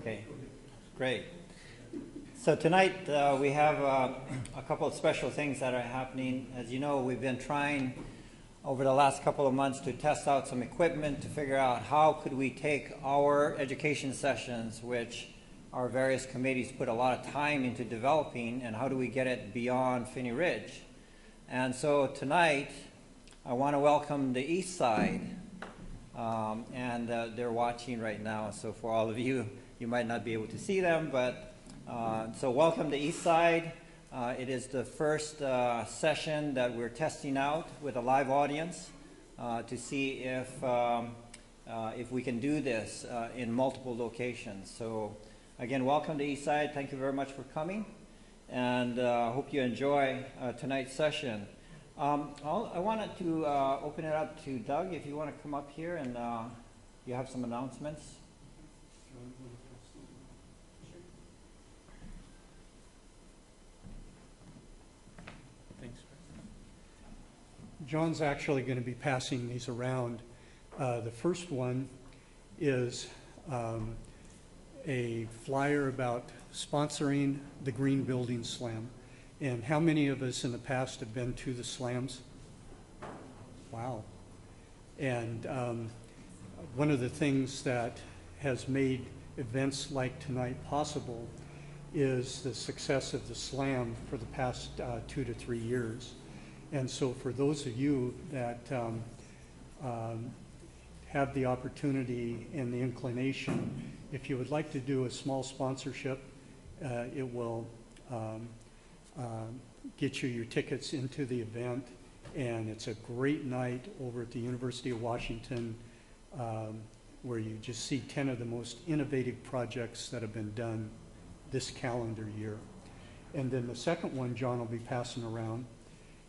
Okay, great. So tonight we have a couple of special things that are happening. As you know, we've been trying over the last couple of months to test out some equipment to figure out how could we take our education sessions, which our various committees put a lot of time into developing, and how do we get it beyond Phinney Ridge. And so tonight I want to welcome the East Side, and they're watching right now. So for all of you, you might not be able to see them, but so welcome to East Side. It is the first session that we're testing out with a live audience to see if we can do this in multiple locations. So again, welcome to East Side. Thank you very much for coming, and hope you enjoy tonight's session. I wanted to open it up to Doug, if you want to come up here and you have some announcements. John's actually going to be passing these around. The first one is a flyer about sponsoring the Green Building Slam. And how many of us in the past have been to the slams? Wow. And one of the things that has made events like tonight possible is the success of the slam for the past 2 to 3 years. And so for those of you that have the opportunity and the inclination, if you would like to do a small sponsorship, it will get you your tickets into the event. And it's a great night over at the University of Washington where you just see 10 of the most innovative projects that have been done this calendar year. And then the second one John will be passing around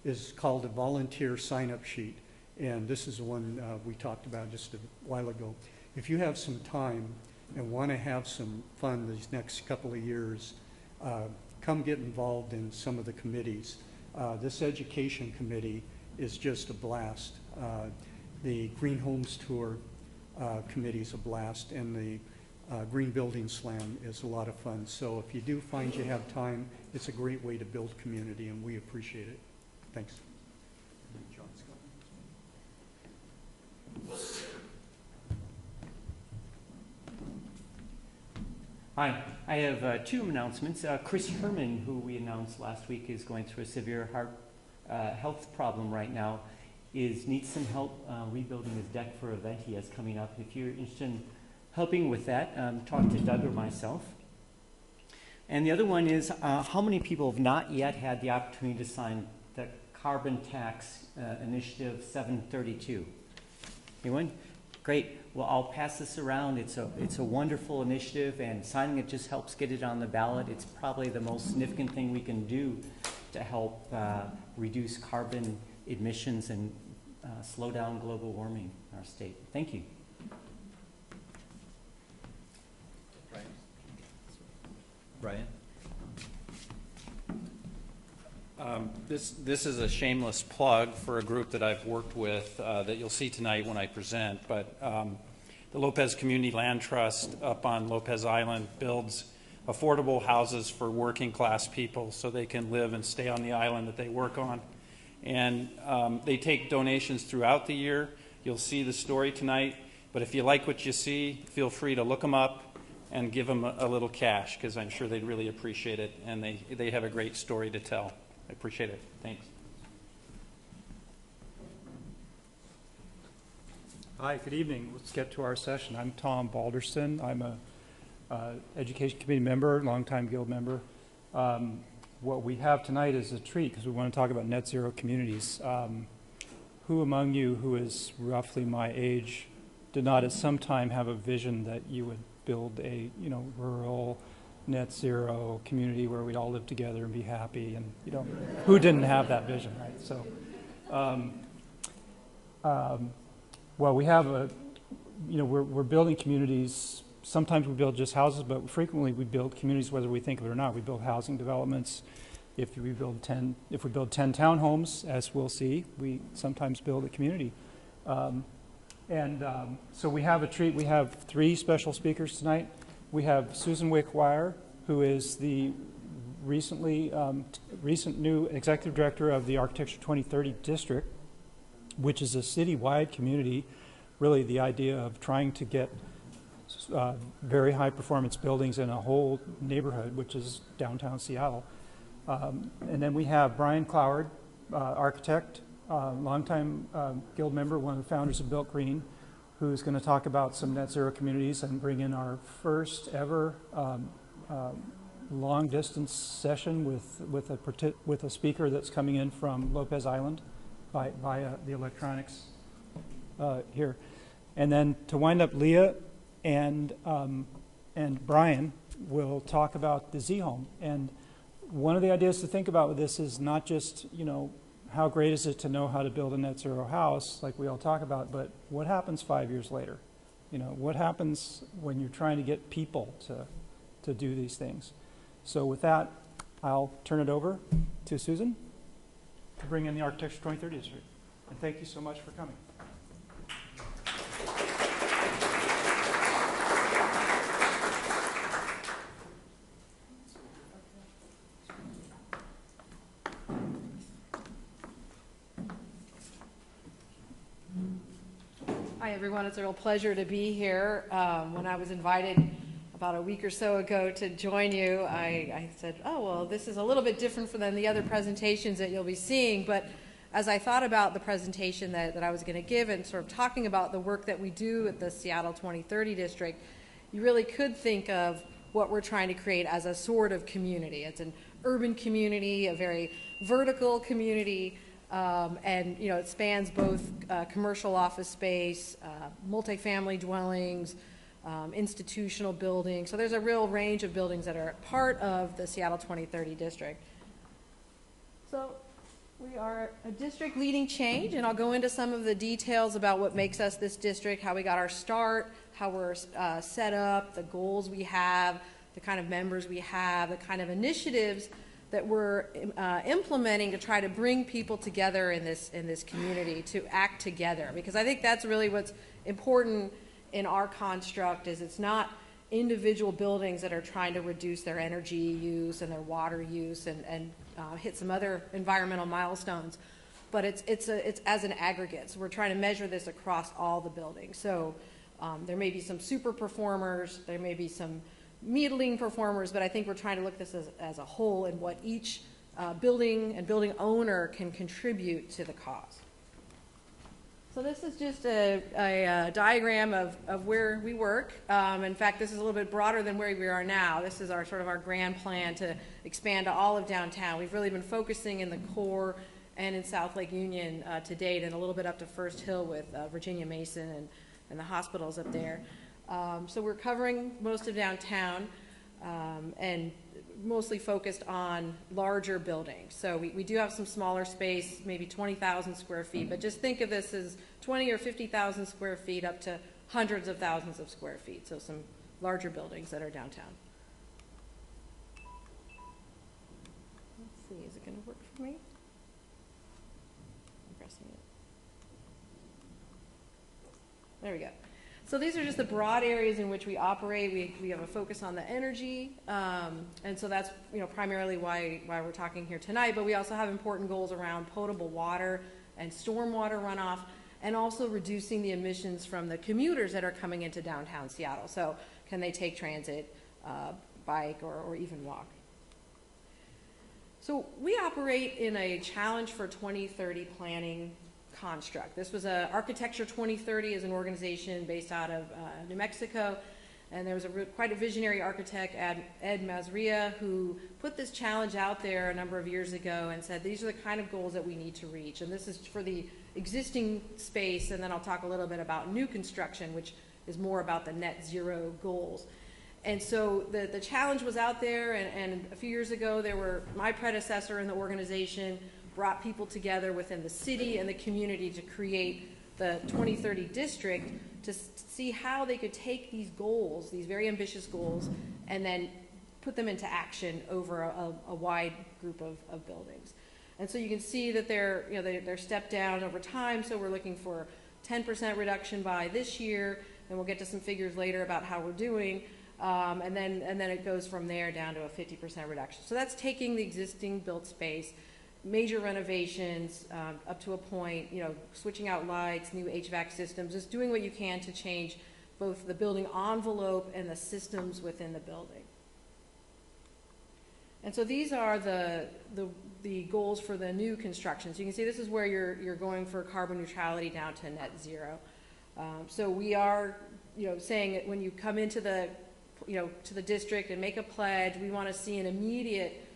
is called a volunteer sign-up sheet. And this is the one we talked about just a while ago. If you have some time and want to have some fun these next couple of years, come get involved in some of the committees. This education committee is just a blast. The Green Homes Tour committee is a blast, and the Green Building Slam is a lot of fun. So if you do find you have time, it's a great way to build community, and we appreciate it. Thanks. Hi, I have two announcements. Chris Herman, who we announced last week is going through a severe heart health problem right now, needs some help rebuilding his deck for an event he has coming up. If you're interested in helping with that, talk to Doug or myself. And the other one is how many people have not yet had the opportunity to sign the Carbon Tax Initiative 732? Anyone? Great. Well, I'll pass this around. It's a wonderful initiative, and signing it just helps get it on the ballot. It's probably the most significant thing we can do to help reduce carbon emissions and slow down global warming in our state. Thank you. Brian? This is a shameless plug for a group that I've worked with that you'll see tonight when I present, but the Lopez Community Land Trust up on Lopez Island builds affordable houses for working class people so they can live and stay on the island that they work on. And they take donations throughout the year. You'll see the story tonight, but if you like what you see, feel free to look them up and give them a little cash, because I'm sure they'd really appreciate it, and they have a great story to tell. I appreciate it. Thanks. Hi, good evening. Let's get to our session. I'm Tom Balderston. I'm a Education Committee member, longtime Guild member. What we have tonight is a treat because we want to talk about net zero communities. Who among you who is roughly my age did not at some time have a vision that you would build a rural net zero community where we'd all live together and be happy? And who didn't have that vision, right? So well, we have we're building communities. Sometimes we build just houses, but frequently we build communities whether we think of it or not. We build housing developments. If we build 10 townhomes, as we'll see, we sometimes build a community. So we have a treat. We have 3 special speakers tonight. We have Susan Wickwire, who is the recent new Executive Director of the Architecture 2030 District, which is a citywide community, really the idea of trying to get very high performance buildings in a whole neighborhood, which is downtown Seattle. And then we have Brian Cloward, Architect, longtime guild member, one of the founders of Built Green, who's going to talk about some net zero communities and bring in our first ever long distance session with a speaker that's coming in from Lopez Island via the electronics here. And then to wind up, Leah and Brian will talk about the zHome. And one of the ideas to think about with this is not just, you know, how great is it to know how to build a net zero house, like we all talk about, but what happens 5 years later? You know, what happens when you're trying to get people to do these things? So with that, I'll turn it over to Susan to bring in the Architecture 2030 District. And thank you so much for coming. Hi, everyone. It's a real pleasure to be here. When I was invited about a week or so ago to join you, I said, oh, well, this is a little bit different than the other presentations that you'll be seeing. But as I thought about the presentation that I was going to give and sort of talking about the work that we do at the Seattle 2030 District, you really could think of what we're trying to create as a sort of community. It's an urban community, a very vertical community. And you know, it spans both commercial office space, multifamily dwellings, institutional buildings. So there's a real range of buildings that are part of the Seattle 2030 District. So we are a district leading change, and I'll go into some of the details about what makes us this district, how we got our start, how we're set up, the goals we have, the kind of members we have, the kind of initiatives that we're implementing to try to bring people together in this community to act together. Because I think that's really what's important in our construct, is it's not individual buildings that are trying to reduce their energy use and their water use and hit some other environmental milestones, but it's as an aggregate. So we're trying to measure this across all the buildings. So there may be some super performers, there may be some middling performers, but I think we're trying to look at this as a whole and what each building and building owner can contribute to the cause. So this is just a diagram of where we work. In fact, this is a little bit broader than where we are now. This is our sort of our grand plan to expand to all of downtown. We've really been focusing in the core and in South Lake Union to date, and a little bit up to First Hill with Virginia Mason and the hospitals up there. So we're covering most of downtown and mostly focused on larger buildings. So we do have some smaller space, maybe 20,000 square feet, but just think of this as 20 or 50,000 square feet up to hundreds of thousands of square feet. So some larger buildings that are downtown. Let's see, is it going to work for me? I'm pressing it. There we go. So these are just the broad areas in which we operate. We have a focus on the energy, and so that's primarily why we're talking here tonight. But we also have important goals around potable water and stormwater runoff, and also reducing the emissions from the commuters that are coming into downtown Seattle. So can they take transit, bike, or even walk? So we operate in a Challenge for 2030 planning construct. This was Architecture 2030 is an organization based out of New Mexico, and there was quite a visionary architect, Ed Mazria, who put this challenge out there a number of years ago and said these are the kind of goals that we need to reach, and this is for the existing space, and then I'll talk a little bit about new construction, which is more about the net zero goals. And so the challenge was out there, and a few years ago my predecessor in the organization brought people together within the city and the community to create the 2030 district to see how they could take these goals, these very ambitious goals, and then put them into action over a wide group of buildings. And so you can see that they're stepped down over time. So we're looking for 10% reduction by this year, and we'll get to some figures later about how we're doing. and then it goes from there down to a 50% reduction. So that's taking the existing built space, major renovations up to a point, switching out lights, new HVAC systems, just doing what you can to change both the building envelope and the systems within the building. And so these are the goals for the new construction. So you can see this is where you're going for carbon neutrality down to net zero. So we are, saying that when you come into the, to the district and make a pledge, we want to see an immediate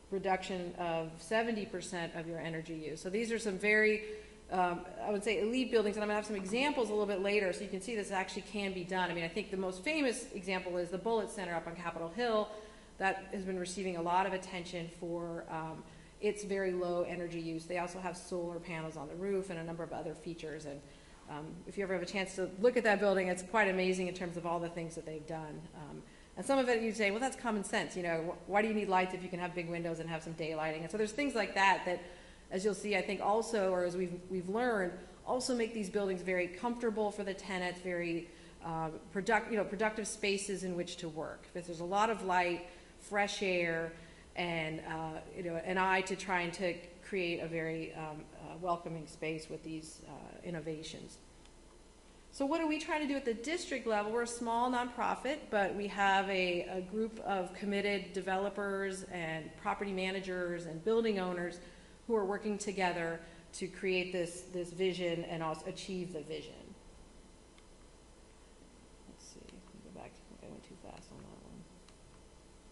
reduction of 70% of your energy use. So these are some very, I would say, elite buildings, and I'm going to have some examples a little bit later so you can see this actually can be done. I mean, I think the most famous example is the Bullitt Center up on Capitol Hill. That has been receiving a lot of attention for its very low energy use. They also have solar panels on the roof and a number of other features. And if you ever have a chance to look at that building, it's quite amazing in terms of all the things that they've done. And some of it you'd say, well, that's common sense. Why do you need lights if you can have big windows and have some daylighting? And so there's things like that, as you'll see, I think also, or as we've learned, also make these buildings very comfortable for the tenants, very productive spaces in which to work. Because there's a lot of light, fresh air, and an eye to trying to create a very welcoming space with these innovations. So what are we trying to do at the district level? We're a small nonprofit, but we have a group of committed developers and property managers and building owners who are working together to create this vision and also achieve the vision. Let's see, go back. I think I went too fast on that one.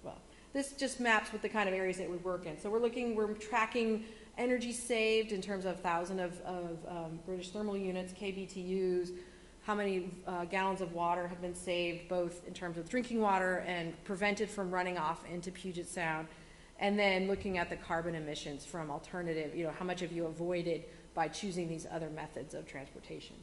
Well, this just maps with the kind of areas that we work in. So we're tracking energy saved in terms of 1,000 of British thermal units, KBTUs, how many gallons of water have been saved, both in terms of drinking water and prevented from running off into Puget Sound, and then looking at the carbon emissions from alternative, how much have you avoided by choosing these other methods of transportation.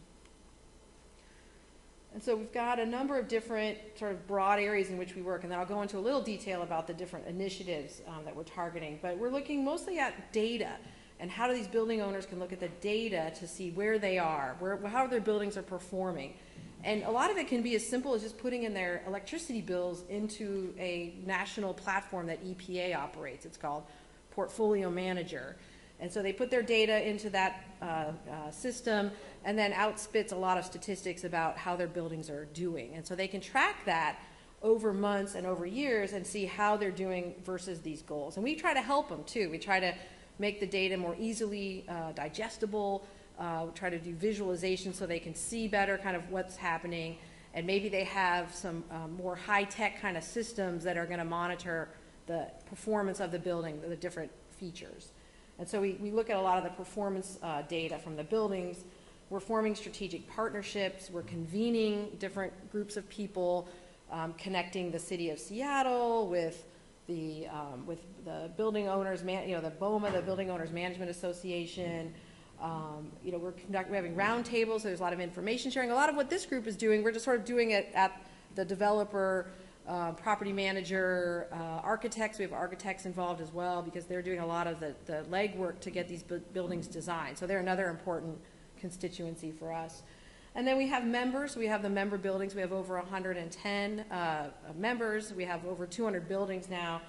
And so we've got a number of different sort of broad areas in which we work, and then I'll go into a little detail about the different initiatives that we're targeting. But we're looking mostly at data and how these building owners can look at the data to see where they are, how their buildings are performing. And a lot of it can be as simple as just putting in their electricity bills into a national platform that EPA operates. It's called Portfolio Manager. And so they put their data into that system and then outspits a lot of statistics about how their buildings are doing. And so they can track that over months and over years and see how they're doing versus these goals. And we try to help them too. We try to make the data more easily digestible, try to do visualization so they can see better kind of what's happening. And maybe they have some more high-tech kind of systems that are going to monitor the performance of the building, the different features. And so we look at a lot of the performance data from the buildings. We're forming strategic partnerships. We're convening different groups of people, connecting the city of Seattle with the building owners, the BOMA, the Building Owners Management Association. We're having roundtables, so there's a lot of information sharing. A lot of what this group is doing, we're just sort of doing it at the developer, property manager, architects. We have architects involved as well because they're doing a lot of the legwork to get these buildings designed. So they're another important constituency for us. And then we have members. We have the member buildings. We have over 110 members. We have over 200 buildings now.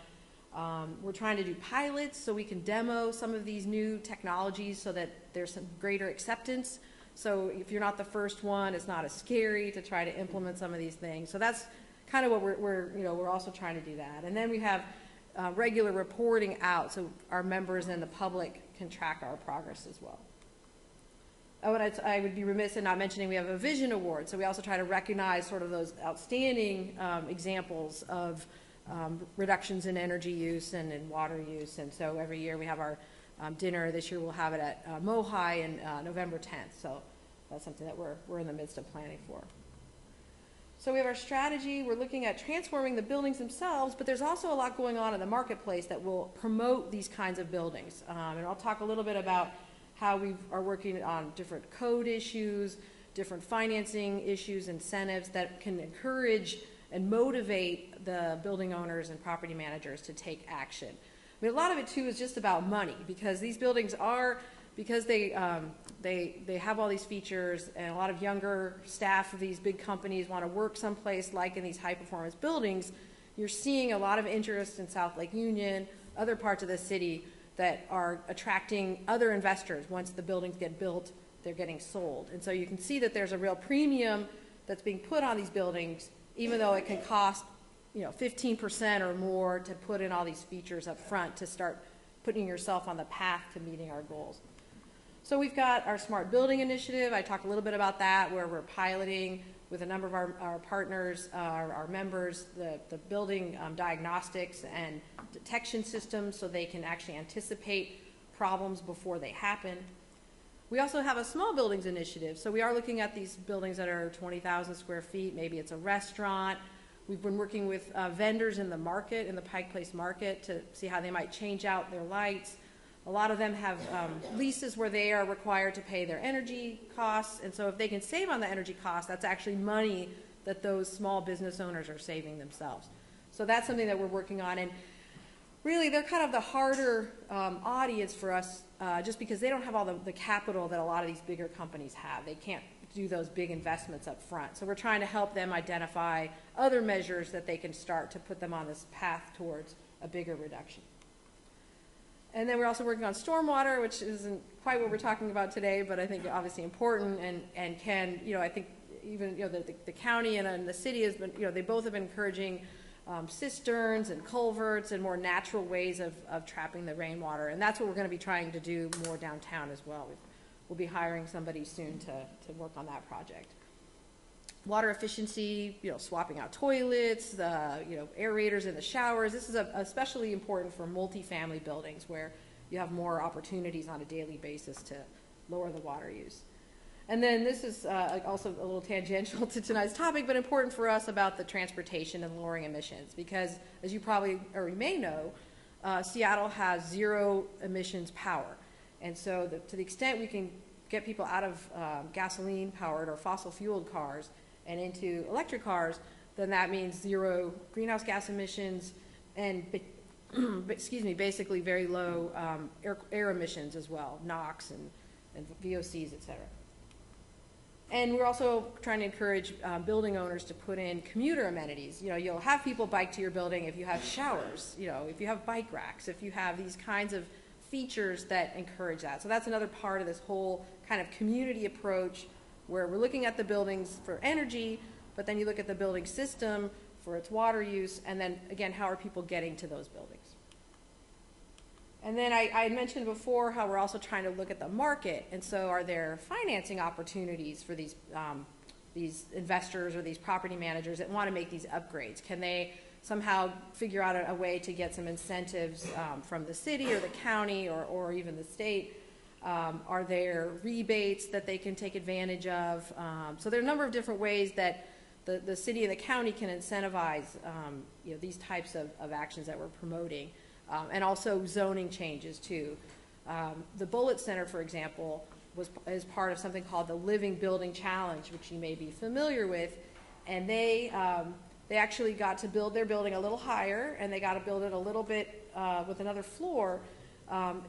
We're trying to do pilots so we can demo some of these new technologies so that there's some greater acceptance. So if you're not the first one, it's not as scary to try to implement some of these things. So that's kind of what we're also trying to do that. And then we have regular reporting out so our members and the public can track our progress as well. Oh, and I would be remiss in not mentioning we have a Vision Award. So we also try to recognize sort of those outstanding examples of reductions in energy use and in water use. And so every year we have our dinner. This year we'll have it at Mohi on November 10th. So that's something that we're in the midst of planning for. So we have our strategy. We're looking at transforming the buildings themselves, but there's also a lot going on in the marketplace that will promote these kinds of buildings. And I'll talk a little bit about how we are working on different code issues, different financing issues, incentives that can encourage and motivate the building owners and property managers to take action. I mean, a lot of it too is just about money because these buildings are, because they they have all these features, and a lot of younger staff of these big companies want to work someplace like in these high-performance buildings. You're seeing a lot of interest in South Lake Union, other parts of the city that are attracting other investors. Once the buildings get built, they're getting sold. And so you can see that there's a real premium that's being put on these buildings, even though it can cost 15% or more to put in all these features up front to start putting yourself on the path to meeting our goals. So we've got our Smart Building Initiative. I talked a little bit about that, where we're piloting with a number of our partners, our members, the building diagnostics and detection systems so they can actually anticipate problems before they happen. We also have a Small Buildings Initiative. So we are looking at these buildings that are 20,000 square feet. Maybe it's a restaurant. We've been working with vendors in the market, in the Pike Place market, to see how they might change out their lights. A lot of them have leases where they are required to pay their energy costs, and so if they can save on the energy costs, that's actually money that those small business owners are saving themselves. So that's something that we're working on, and really they're kind of the harder audience for us just because they don't have all the capital that a lot of these bigger companies have. They can't do those big investments up front. So we're trying to help them identify other measures that they can start to put them on this path towards a bigger reduction. And then we're also working on stormwater, which isn't quite what we're talking about today, but I think obviously important and can, I think even, the county and the city has been, they both have been encouraging cisterns and culverts and more natural ways of trapping the rainwater. And that's what we're going to be trying to do more downtown as well. We'll be hiring somebody soon to work on that project. Water efficiency, swapping out toilets, aerators in the showers. This is especially important for multifamily buildings where you have more opportunities on a daily basis to lower the water use. And then this is also a little tangential to tonight's topic, but important for us about the transportation and lowering emissions, because as you probably or you may know, Seattle has zero emissions power. And so to the extent we can get people out of gasoline-powered or fossil-fueled cars and into electric cars, then that means zero greenhouse gas emissions and, basically very low air emissions as well, NOx and VOCs, et cetera. And we're also trying to encourage building owners to put in commuter amenities. You'll have people bike to your building if you have showers, if you have bike racks, if you have these kinds of features that encourage that. So that's another part of this whole kind of community approach where we're looking at the buildings for energy, but then you look at the building system for its water use, and then again, how are people getting to those buildings? And then I mentioned before how we're also trying to look at the market, and so are there financing opportunities for these investors or these property managers that want to make these upgrades? Can they somehow figure out a way to get some incentives from the city or the county or even the state? Are there rebates that they can take advantage of? So there are a number of different ways that the city and the county can incentivize these types of actions that we're promoting, and also zoning changes too. The Bullitt Center, for example, is part of something called the Living Building Challenge, which you may be familiar with, and they actually got to build their building a little higher, and they got to build it a little bit with another floor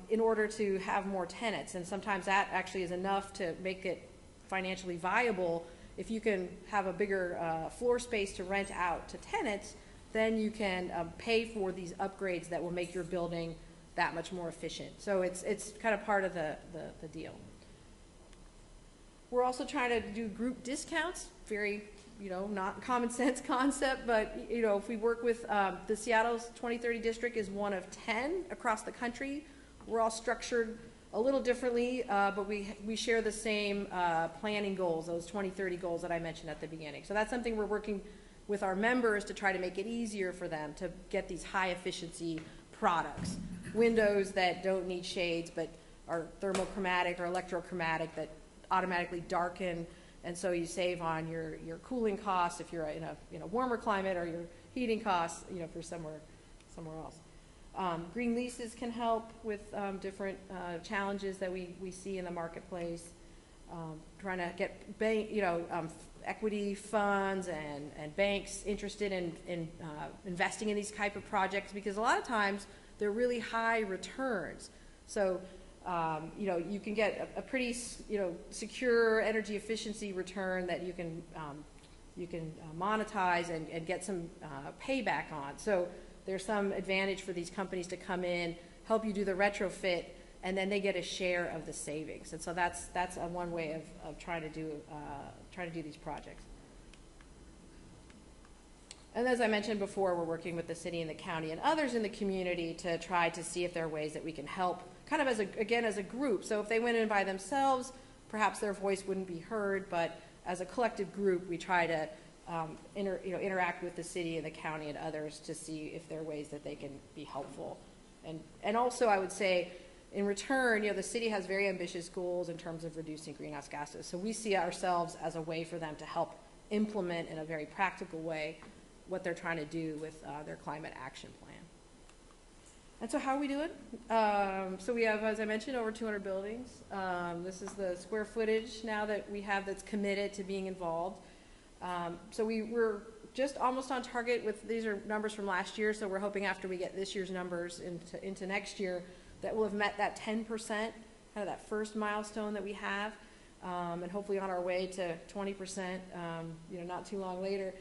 in order to have more tenants. And sometimes that actually is enough to make it financially viable. If you can have a bigger floor space to rent out to tenants, then you can pay for these upgrades that will make your building that much more efficient. So it's kind of part of the deal. We're also trying to do group discounts, very not common sense concept, but if we work with the Seattle's 2030 district is one of 10 across the country. We're all structured a little differently, but we share the same planning goals, those 2030 goals that I mentioned at the beginning. So that's something we're working with our members to try to make it easier for them to get these high efficiency products. Windows that don't need shades but are thermochromatic or electrochromatic that automatically darken, and so you save on your cooling costs if you're in a warmer climate, or your heating costs for somewhere else. Green leases can help with different challenges that we see in the marketplace. Trying to get equity funds and banks interested in investing in these type of projects, because a lot of times they're really high returns. So you can get a pretty, secure energy efficiency return that you can monetize and get some payback on. So there's some advantage for these companies to come in, help you do the retrofit, and then they get a share of the savings. And so that's one way of trying to do these projects. And as I mentioned before, we're working with the city and the county and others in the community to try to see if there are ways that we can help, kind of as a group. So if they went in by themselves, perhaps their voice wouldn't be heard, but as a collective group, we try to interact with the city and the county and others to see if there are ways that they can be helpful. And also, I would say, in return, the city has very ambitious goals in terms of reducing greenhouse gases. So we see ourselves as a way for them to help implement in a very practical way what they're trying to do with their climate action plan. And so how are we doing? So we have, as I mentioned, over 200 buildings. This is the square footage now that we have that's committed to being involved. So we're just almost on target with, these are numbers from last year, so we're hoping after we get this year's numbers into next year that we'll have met that 10%, kind of that first milestone that we have, and hopefully on our way to 20%, not too long later.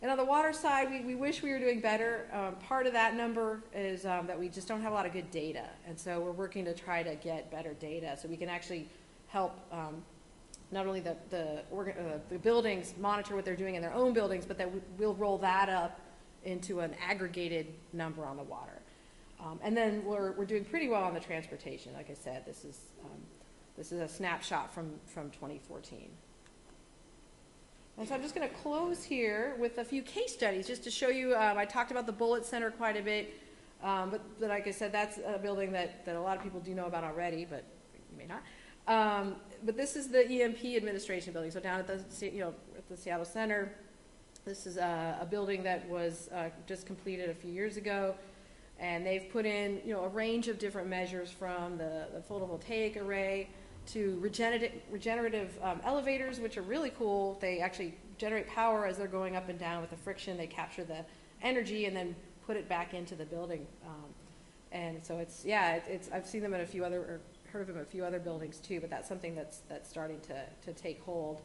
And on the water side, we wish we were doing better. Part of that number is that we just don't have a lot of good data. And so we're working to try to get better data so we can actually help not only the buildings monitor what they're doing in their own buildings, but that we'll roll that up into an aggregated number on the water. And then we're doing pretty well on the transportation. Like I said, this is a snapshot from 2014. And so I'm just going to close here with a few case studies just to show you. I talked about the Bullitt Center quite a bit, but like I said, that's a building that a lot of people do know about already, but you may not. But this is the EMP administration building. So down at the Seattle Center, this is a building that was just completed a few years ago, and they've put in a range of different measures from the photovoltaic array to regenerative elevators, which are really cool. They actually generate power as they're going up and down with the friction. They capture the energy and then put it back into the building. And so I've seen them in a few other, or heard of them in a few other buildings too, but that's something that's starting to take hold.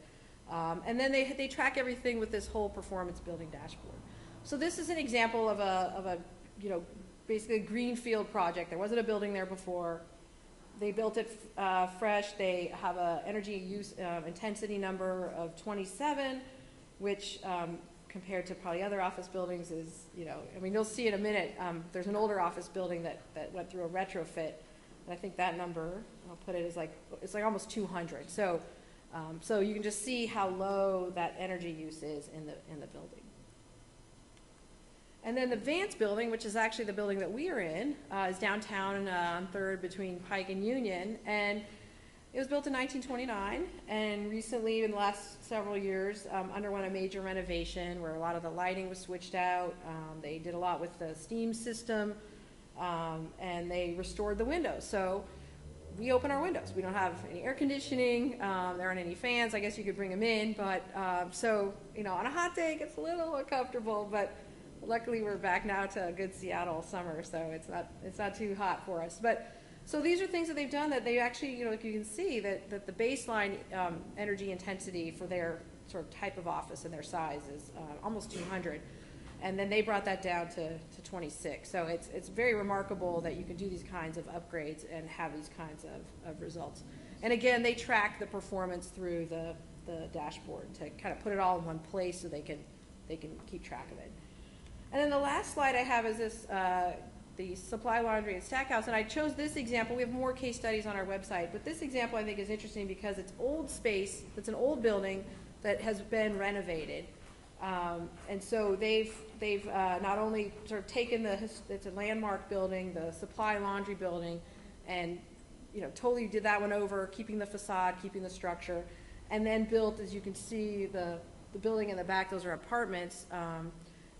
And then they track everything with this whole performance building dashboard. So this is an example of a basically a greenfield project. There wasn't a building there before. They built it fresh. They have an energy use intensity number of 27, which compared to probably other office buildings is, you'll see in a minute, there's an older office building that went through a retrofit. And I think that number, I'll put it as it's like almost 200. So you can just see how low that energy use is in the building. And then the Vance building, which is actually the building that we are in, is downtown on 3rd between Pike and Union. And it was built in 1929, and recently, in the last several years, underwent a major renovation where a lot of the lighting was switched out. They did a lot with the steam system, and they restored the windows. So we open our windows. We don't have any air conditioning. There aren't any fans. I guess you could bring them in, but on a hot day, it gets a little uncomfortable, but luckily we're back now to a good Seattle summer, so it's not too hot for us. But so these are things that they've done that they actually, like you can see that the baseline energy intensity for their sort of type of office and their size is almost 200. And then they brought that down to 26. So it's very remarkable that you can do these kinds of upgrades and have these kinds of results. And again, they track the performance through the dashboard to kind of put it all in one place so they can keep track of it. And then the last slide I have is this, the supply laundry and stackhouse. And I chose this example. We have more case studies on our website, but this example I think is interesting because it's old space. It's an old building that has been renovated. And so they've not only sort of taken it's a landmark building, the supply laundry building, and totally did that one over, keeping the facade, keeping the structure, and then built, as you can see, the building in the back. Those are apartments.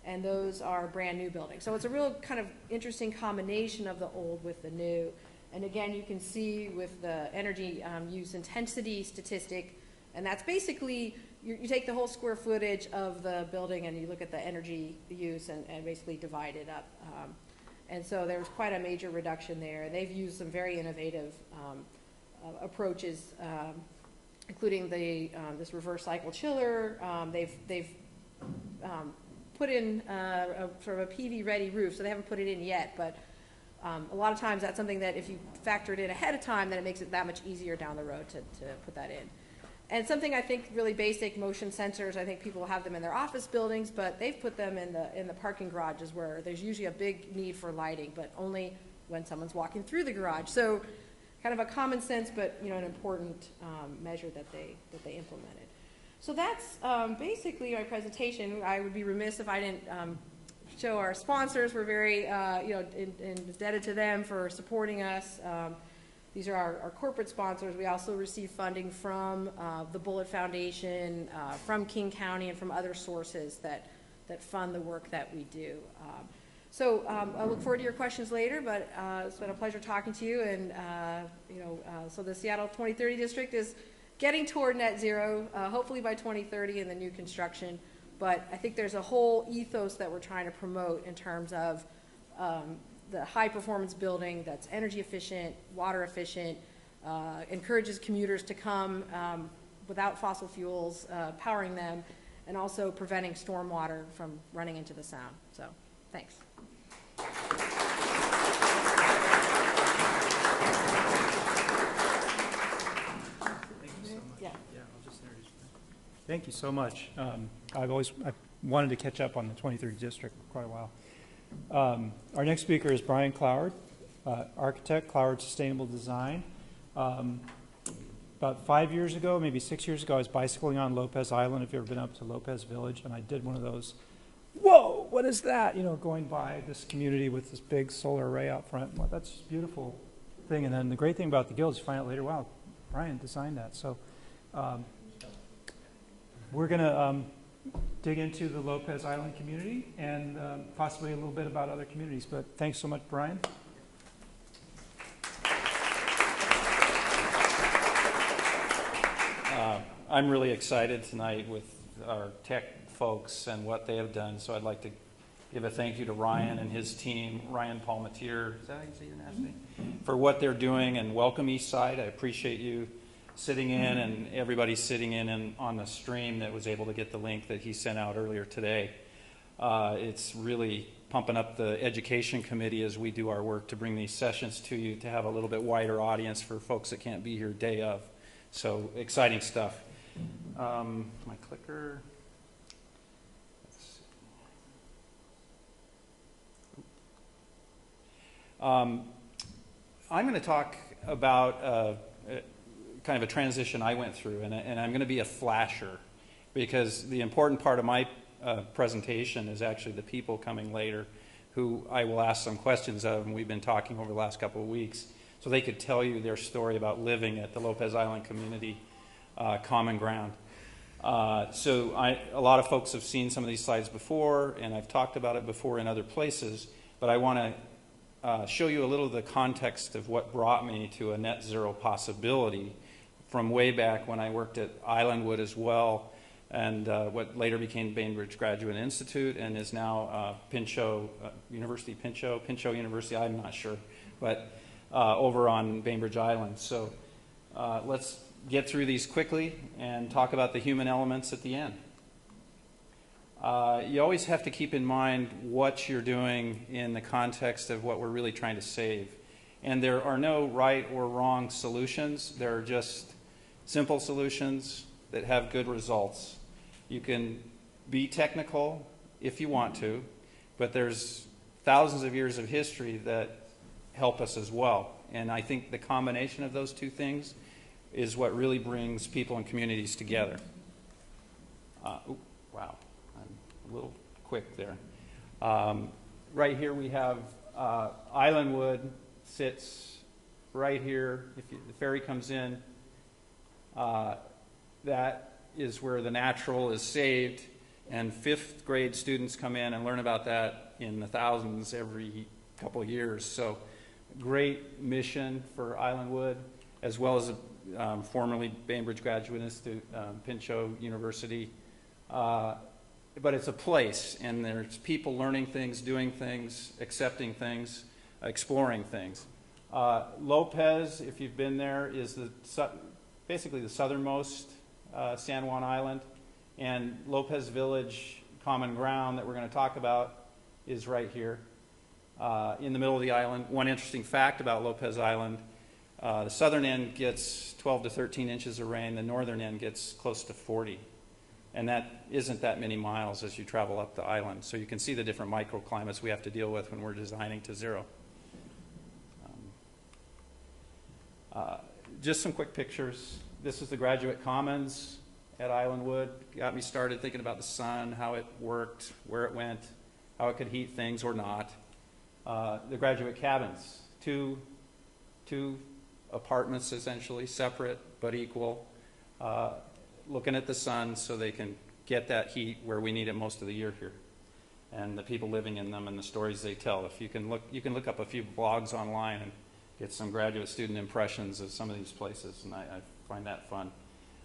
And those are brand new buildings. So it's a real kind of interesting combination of the old with the new. And again, you can see with the energy use intensity statistic, and that's basically, you take the whole square footage of the building and you look at the energy use and basically divide it up. And so there was quite a major reduction there. They've used some very innovative approaches, including this reverse cycle chiller. They've put in sort of a PV-ready roof, so they haven't put it in yet, but a lot of times that's something that if you factor it in ahead of time, then it makes it that much easier down the road to put that in. And something I think really basic, motion sensors, I think people have them in their office buildings, but they've put them in the parking garages where there's usually a big need for lighting, but only when someone's walking through the garage. So kind of a common sense, but an important measure that they implemented. So that's basically my presentation. I would be remiss if I didn't show our sponsors. We're very indebted to them for supporting us. These are our corporate sponsors. We also receive funding from the Bullitt Foundation, from King County, and from other sources that fund the work that we do. So I look forward to your questions later, but it's been a pleasure talking to you. And so the Seattle 2030 district is getting toward net zero, hopefully by 2030 in the new construction. But I think there's a whole ethos that we're trying to promote in terms of the high performance building that's energy efficient, water efficient, encourages commuters to come without fossil fuels, powering them, and also preventing stormwater from running into the sound. So, thanks. Thank you so much. I've wanted to catch up on the 2030 district for quite a while. Our next speaker is Brian Cloward, Architect, Cloward Sustainable Design. About 5 years ago, maybe 6 years ago, I was bicycling on Lopez Island, if you've ever been up to Lopez Village, and I did one of those, whoa, what is that? Going by this community with this big solar array out front. Well, that's a beautiful thing. And then the great thing about the Guild is you find out later, wow, Brian designed that. So we're going to dig into the Lopez Island community and possibly a little bit about other communities. But thanks so much, Brian. I'm really excited tonight with our tech folks and what they have done. So I'd like to give a thank you to Ryan and his team, Ryan Palmatier, is that how you say your last name? For what they're doing, and welcome Eastside. I appreciate you sitting in and everybody sitting in and on the stream that was able to get the link that he sent out earlier today. It's really pumping up the education committee as we do our work to bring these sessions to you, to have a little bit wider audience for folks that can't be here day of. So exciting stuff. My clicker. I'm going to talk about kind of a transition I went through, and I'm going to be a flasher, because the important part of my presentation is actually the people coming later, who I will ask some questions of, and we've been talking over the last couple of weeks, so they could tell you their story about living at the Lopez Island Community Common Ground. So a lot of folks have seen some of these slides before, and I've talked about it before in other places, but I want to show you a little of the context of what brought me to a net zero possibility from way back when I worked at Islandwood as well, and what later became Bainbridge Graduate Institute and is now Pinchot University, Pinchot University, I'm not sure, but over on Bainbridge Island. So let's get through these quickly and talk about the human elements at the end. You always have to keep in mind what you're doing in the context of what we're really trying to save. And there are no right or wrong solutions. There are just simple solutions that have good results. You can be technical if you want to, but there's thousands of years of history that help us as well. And I think the combination of those two things is what really brings people and communities together. Wow, I'm a little quick there. Right here we have Islandwood sits right here. If the ferry comes in, that is where the natural is saved, and 5th grade students come in and learn about that in the thousands every couple of years. So great mission for Islandwood, as well as formerly Bainbridge Graduate Institute, Pinchot University. but it's a place, and there's people learning things, doing things, accepting things, exploring things. Lopez, if you've been there, is basically the southernmost San Juan Island, and Lopez Village Common Ground that we're going to talk about is right here in the middle of the island. One interesting fact about Lopez Island, the southern end gets 12 to 13 inches of rain, the northern end gets close to 40. And that isn't that many miles as you travel up the island. So you can see the different microclimates we have to deal with when we're designing to zero. Just some quick pictures. This is the graduate commons at Islandwood. Got me started thinking about the sun, how it worked, where it went, how it could heat things or not. The graduate cabins, two apartments essentially, separate but equal, looking at the sun so they can get that heat where we need it most of the year here, and the people living in them and the stories they tell. If you can look up a few blogs online and get some graduate student impressions of some of these places, and I find that fun.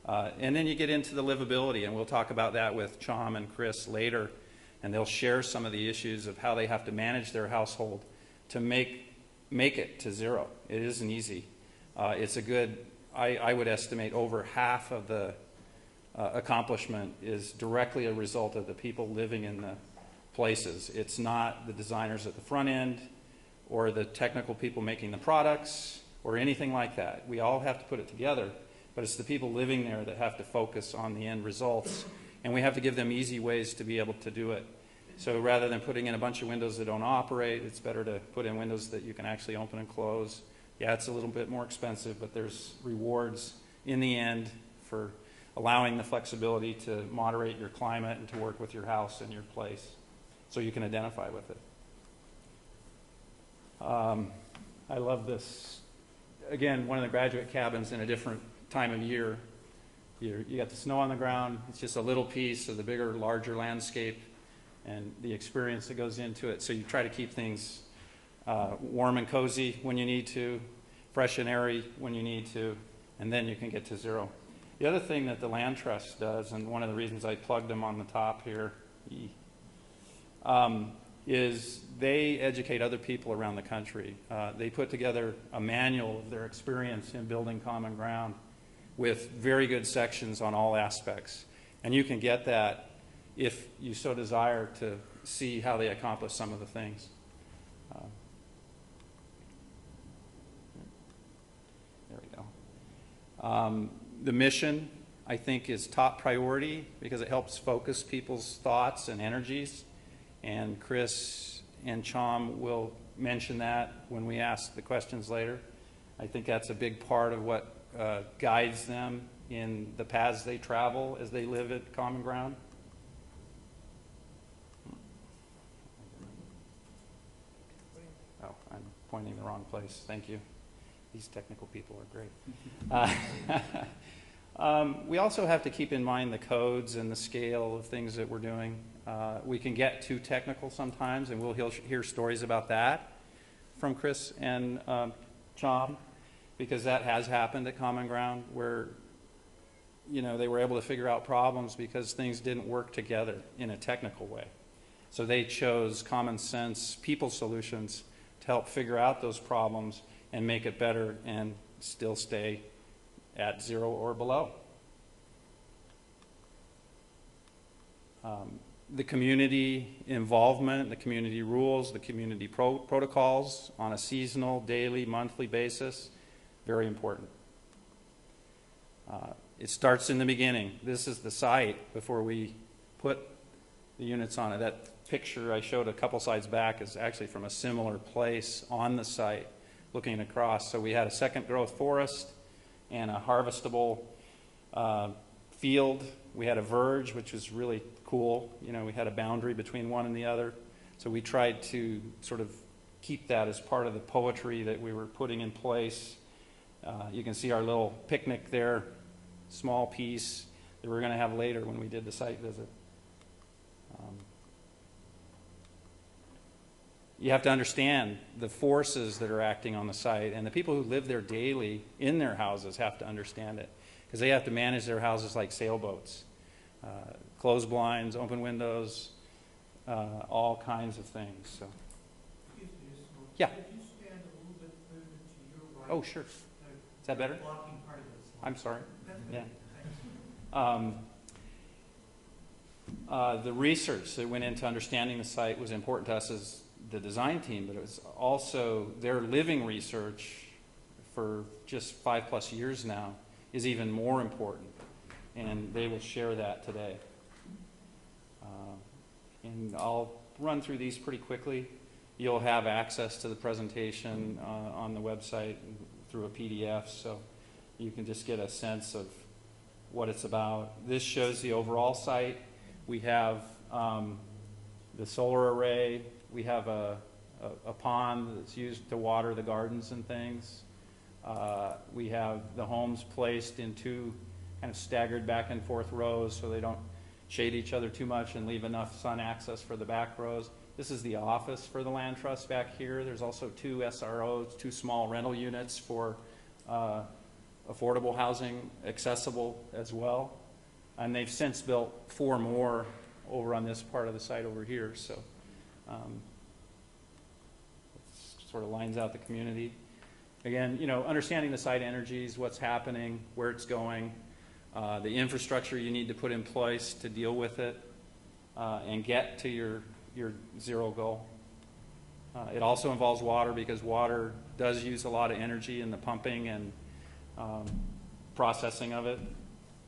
And then you get into the livability, and we'll talk about that with Chom and Chris later, and they'll share some of the issues of how they have to manage their household to make it to zero. It isn't easy. It's a good, I would estimate over half of the accomplishment is directly a result of the people living in the places. It's not the designers at the front end or the technical people making the products or anything like that. We all have to put it together, but it's the people living there that have to focus on the end results, and we have to give them easy ways to be able to do it. So rather than putting in a bunch of windows that don't operate, it's better to put in windows that you can actually open and close. Yeah, it's a little bit more expensive, but there's rewards in the end for allowing the flexibility to moderate your climate and to work with your house and your place so you can identify with it. I love this. Again, one of the graduate cabins in a different time of year. You got the snow on the ground. It's just a little piece of the bigger, larger landscape and the experience that goes into it. So you try to keep things warm and cozy when you need to, fresh and airy when you need to, and then you can get to zero. The other thing that the Land Trust does, and one of the reasons I plugged them on the top here, is they educate other people around the country. They put together a manual of their experience in building common ground with very good sections on all aspects. And you can get that if you so desire to see how they accomplish some of the things. There we go. The mission, I think, is top priority because it helps focus people's thoughts and energies. And Chris and Chom will mention that when we ask the questions later. I think that's a big part of what guides them in the paths they travel as they live at common ground. Oh, I'm pointing the wrong place. Thank you. These technical people are great. We also have to keep in mind the codes and the scale of things that we're doing. We can get too technical sometimes, and we'll hear stories about that from Chris and Chom, because that has happened at Common Ground where, you know, they were able to figure out problems because things didn't work together in a technical way. So they chose common sense people solutions to help figure out those problems and make it better and still stay at zero or below. The community involvement, the community rules, the community protocols on a seasonal, daily, monthly basis, very important. It starts in the beginning. This is the site before we put the units on it. That picture I showed a couple slides back is actually from a similar place on the site looking across. So we had a second growth forest and a harvestable field. We had a verge, which was really cool. You know, we had a boundary between one and the other. So we tried to sort of keep that as part of the poetry that we were putting in place. You can see our little picnic there, small piece that we're going to have later when we did the site visit. You have to understand the forces that are acting on the site, and the people who live there daily in their houses have to understand it, because they have to manage their houses like sailboats. closed blinds, open windows, all kinds of things. So. Excuse me, Mr. Smoke. Yeah. Could you stand a little bit further to your right? Oh, sure. Is that better? Blocking part of this. I'm sorry. That's Yeah. okay. Thanks. The research that went into understanding the site was important to us as the design team, but it was also their living research for just 5+ years now is even more important, and they will share that today. And I'll run through these pretty quickly. You'll have access to the presentation on the website through a PDF, so you can just get a sense of what it's about. This shows the overall site. We have the solar array. We have a pond that's used to water the gardens and things. We have the homes placed in 2 kind of staggered back and forth rows so they don't shade each other too much and leave enough sun access for the back rows. This is the office for the land trust back here. There's also 2 SROs, 2 small rental units for affordable housing, accessible as well. And they've since built 4 more over on this part of the site over here. So it sort of lines out the community. Again, you know, understanding the site energies, what's happening, where it's going, the infrastructure you need to put in place to deal with it and get to your zero goal. It also involves water because water does use a lot of energy in the pumping and processing of it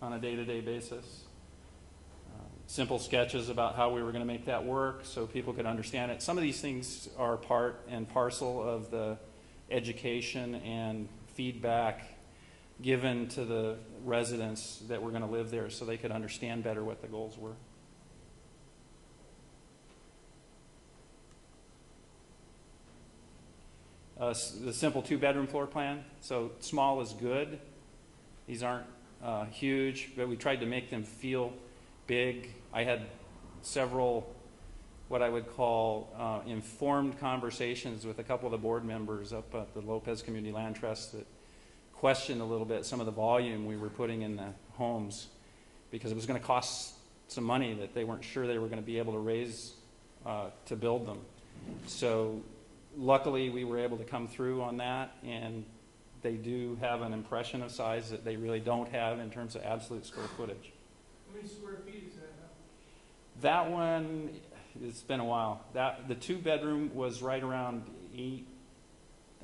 on a day-to-day basis. Simple sketches about how we were going to make that work so people could understand it. Some of these things are part and parcel of the education and feedback given to the residents that were going to live there so they could understand better what the goals were. The simple 2-bedroom floor plan. So small is good. These aren't huge, but we tried to make them feel big. I had several what I would call informed conversations with a couple of the board members up at the Lopez Community Land Trust that questioned a little bit some of the volume we were putting in the homes because it was going to cost some money that they weren't sure they were going to be able to raise to build them. So luckily we were able to come through on that, and they do have an impression of size that they really don't have in terms of absolute square footage. How many square feet is that now? That one, it's been a while. The 2-bedroom was right around 8,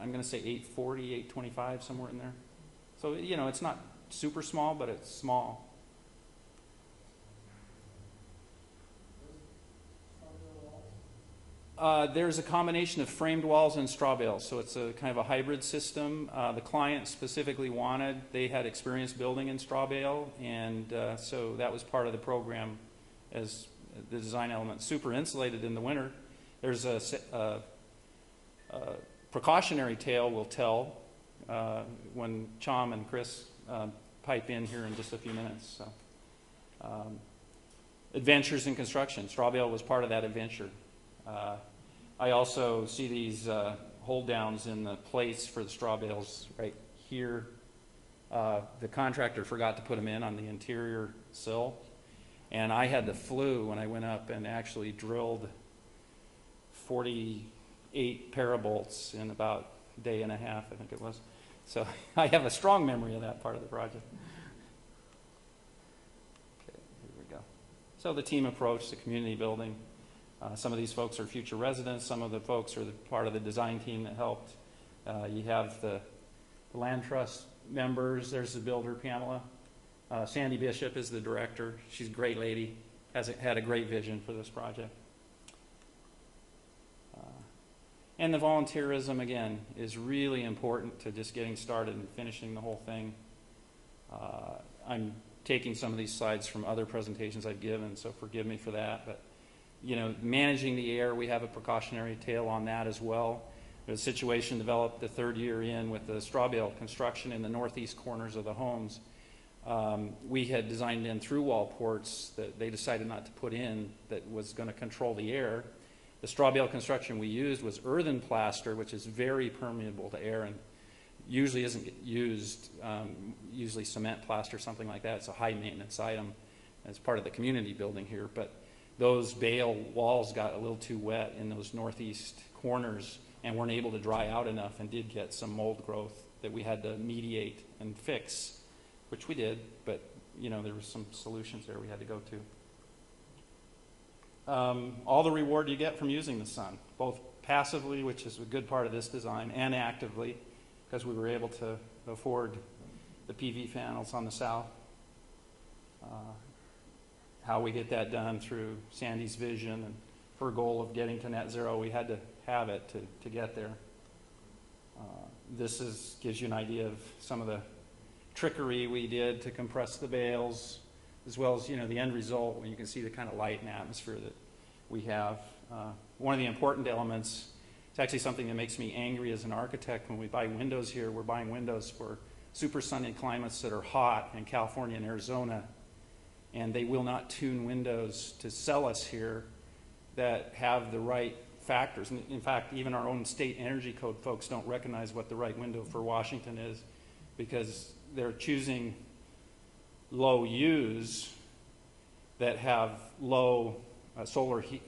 I'm going to say 840, 825, somewhere in there. So, you know, it's not super small, but it's small. There's a combination of framed walls and straw bales, so it's a kind of a hybrid system. The client specifically wanted, they had experience building in straw bale, and so that was part of the program as the design element. Super insulated in the winter. There's a precautionary tale we'll tell when Chom and Chris pipe in here in just a few minutes. So, adventures in construction. Straw bale was part of that adventure. I also see these hold downs in the place for the straw bales right here. The contractor forgot to put them in on the interior sill, and I had the flu when I went up and actually drilled 48 parabolts in about a day and a half, I think it was. So I have a strong memory of that part of the project. Okay, here we go. So the team approach, the community building. Some of these folks are future residents. Some of the folks are part of the design team that helped. You have the land trust members. There's the builder, Pamela. Sandy Bishop is the director. She's a great lady. Had a great vision for this project. And the volunteerism, again, is really important to just getting started and finishing the whole thing. I'm taking some of these slides from other presentations I've given, so forgive me for that. But you know, managing the air, we have a precautionary tale on that as well. The situation developed the 3rd year in with the straw bale construction in the northeast corners of the homes. We had designed in through wall ports that they decided not to put in that was going to control the air. The straw bale construction we used was earthen plaster, which is very permeable to air and usually isn't used, usually cement plaster, something like that. It's a high maintenance item. as part of the community building here, but those bale walls got a little too wet in those northeast corners and weren't able to dry out enough and did get some mold growth that we had to mediate and fix, which we did, but you know, there were some solutions there we had to go to. All the reward you get from using the sun, both passively, which is a good part of this design, and actively, because we were able to afford the PV panels on the south. How we get that done through Sandy's vision and her goal of getting to net zero, we had to have it to get there. This gives you an idea of some of the trickery we did to compress the bales, as well as, you know, the end result when you can see the kind of light and atmosphere that we have. One of the important elements, it's actually something that makes me angry as an architect. When we buy windows here, we're buying windows for super sunny climates that are hot in California and Arizona, and they will not tune windows to sell us here that have the right factors. In fact, even our own state energy code folks don't recognize what the right window for Washington is, because they're choosing low U's that have low solar heat,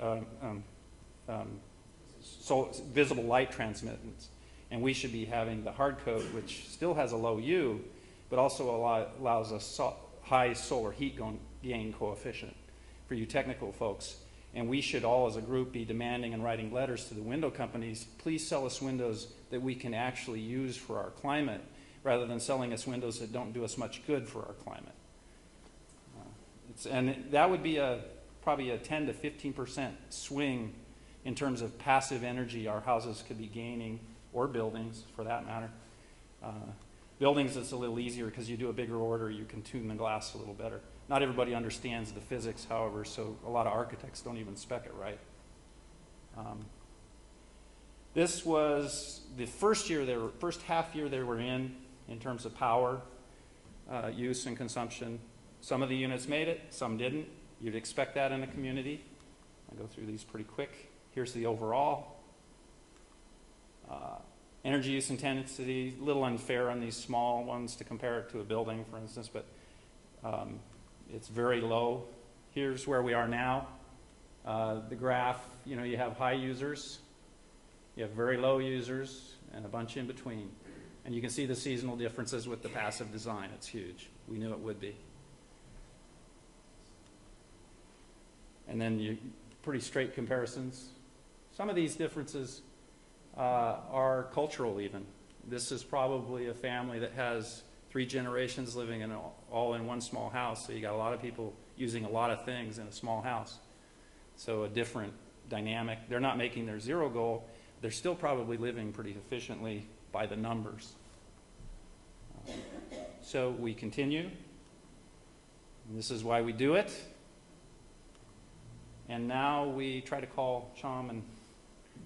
visible light transmittance. And we should be having the hard code, which still has a low U, but also allows a high solar heat gain coefficient for you technical folks. And we should all as a group be demanding and writing letters to the window companies, please sell us windows that we can actually use for our climate, rather than selling us windows that don't do us much good for our climate. And that would be probably a 10 to 15% swing in terms of passive energy our houses could be gaining, or buildings for that matter. Buildings, it's a little easier because you do a bigger order, you can tune the glass a little better. Not everybody understands the physics, however, so a lot of architects don't even spec it right. This was the first half year they were in terms of power use and consumption. Some of the units made it, some didn't. You'd expect that in a community. I'll go through these pretty quick. Here's the overall. Energy use intensity, a little unfair on these small ones to compare it to a building, for instance, but it's very low. Here's where we are now. The graph, you know, you have high users, you have very low users, and a bunch in between. And you can see the seasonal differences with the passive design. It's huge. We knew it would be. And then pretty straight comparisons. Some of these differences are cultural even. This is probably a family that has 3 generations living in all in one small house, so you got a lot of people using a lot of things in a small house. So a different dynamic. They're not making their zero goal. They're still probably living pretty efficiently by the numbers. So we continue. And this is why we do it. And now we try to call Chom and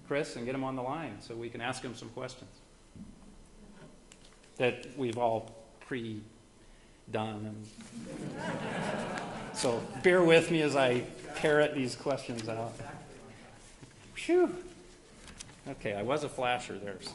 Chris and get them on the line so we can ask them some questions that we've all pre-done. And so bear with me as I parrot these questions out. Phew. Okay, I was a flasher there. So.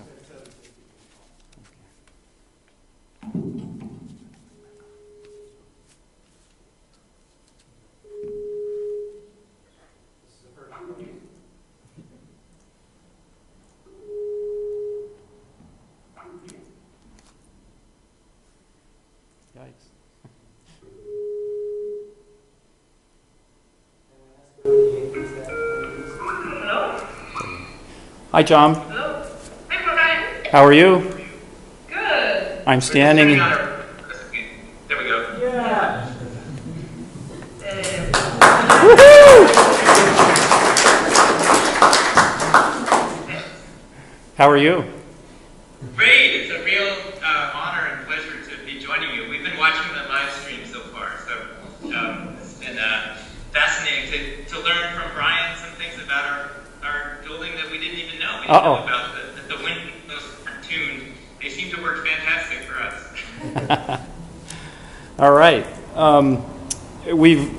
Hi, John. Hello. Hi, Brian. How are you? Good. I'm standing. There we go. Yeah. How are you? Great. It's a real honor and pleasure to be joining you. We've been watching the live stream so far, so it's been fascinating to learn from Brian some things about our building that we didn't even know. We didn't know about the windows are tuned. They seem to work fantastic for us. All right.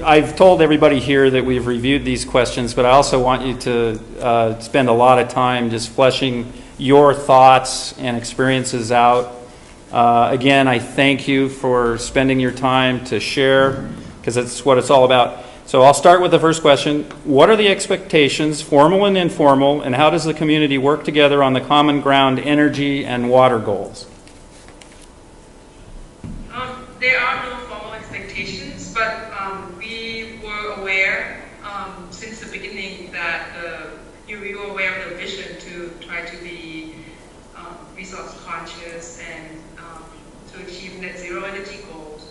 I've told everybody here that we've reviewed these questions, but I also want you to spend a lot of time just fleshing your thoughts and experiences out. Again, I thank you for spending your time to share because that's what it's all about. So I'll start with the first question. What are the expectations, formal and informal, and how does the community work together on the common ground energy and water goals? There are no formal expectations, but we were aware since the beginning that we were aware of the vision to try to be resource conscious and to achieve net zero energy goals.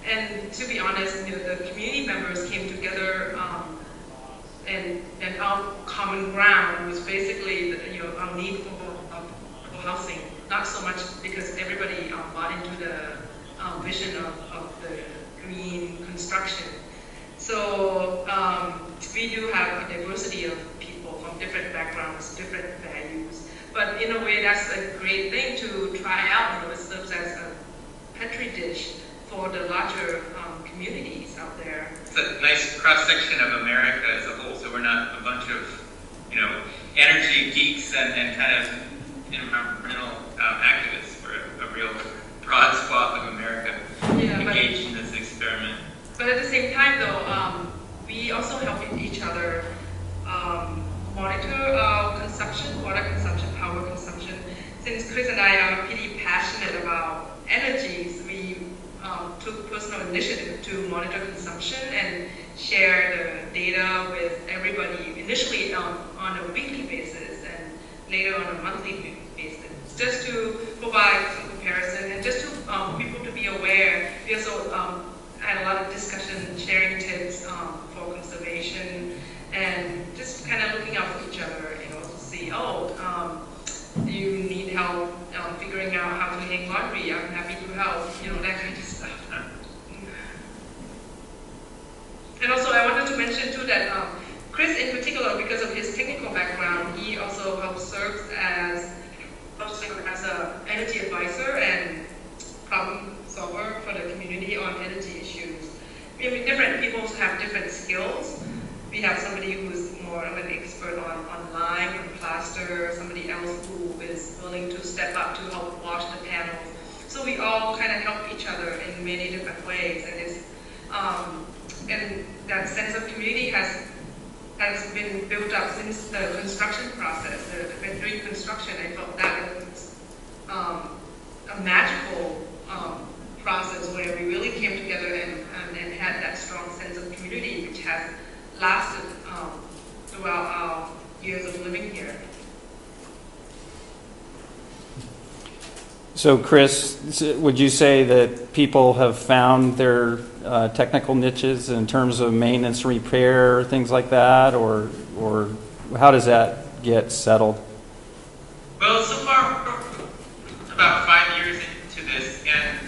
And to be honest, the community members came together, and our common ground was basically our need for housing. Not so much because everybody bought into the vision of the green construction. So we do have a diversity of people from different backgrounds, different values. But in a way, that's a great thing to try out. It serves as a petri dish for the larger communities out there. It's a nice cross-section of America as a whole, so we're not a bunch of, energy geeks and kind of environmental activists. We're a real broad swath of America engaged in this experiment. But at the same time, though, we also help each other monitor our consumption, water consumption, power consumption. Since Chris and I are pretty passionate about energies, we took personal initiative to monitor consumption and share the data with everybody, initially on a weekly basis and later on a monthly basis, just to provide some comparison and just to people to be aware. We also had a lot of discussion, sharing tips for conservation, and just kind of looking out for each other, to see, do you need help figuring out how to hang laundry? I'm happy to help, that kind of stuff. And also, I wanted to mention too that Chris, in particular, because of his technical background, he also helps serve as an energy advisor and problem solver for the community on energy issues. I mean, different people have different skills. We have somebody who's more of an expert on lime and plaster, somebody else who is willing to step up to help wash the panels. So we all kind of help each other in many different ways, and that sense of community has been built up since the construction process. During construction, I felt that it was a magical process where we really came together and had that strong sense of community, which has lasted throughout our years of living here. So, Chris, would you say that people have found their technical niches in terms of maintenance, repair, things like that, or how does that get settled? Well, so far, about 5 years into this, and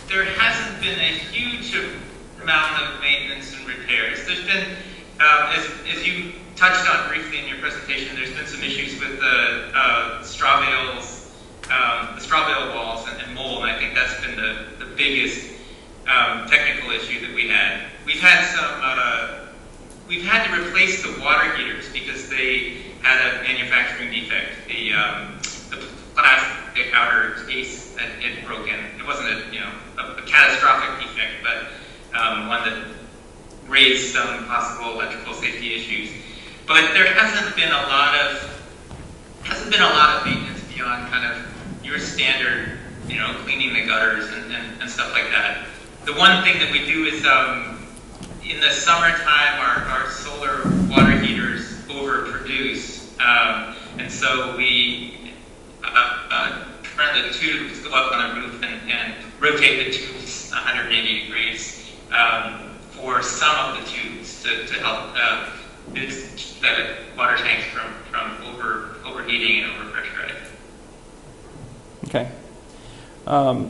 there hasn't been a huge amount of maintenance and repairs. There's been, as you touched on briefly in your presentation, there's been some issues with the straw bale walls and mold, and I think that's been the biggest technical issue that we had. We've had we've had to replace the water heaters because they had a manufacturing defect. The plastic outer case had broken. It wasn't a catastrophic defect, but one that raised some possible electrical safety issues. But there hasn't been a lot of maintenance beyond kind of your standard, cleaning the gutters and stuff like that. The one thing that we do is in the summertime, our solar water heaters overproduce, and so we turn the tubes, go up on the roof and rotate the tubes 180 degrees for some of the tubes to help boost the water tanks from overheating and overpressurizing. Okay.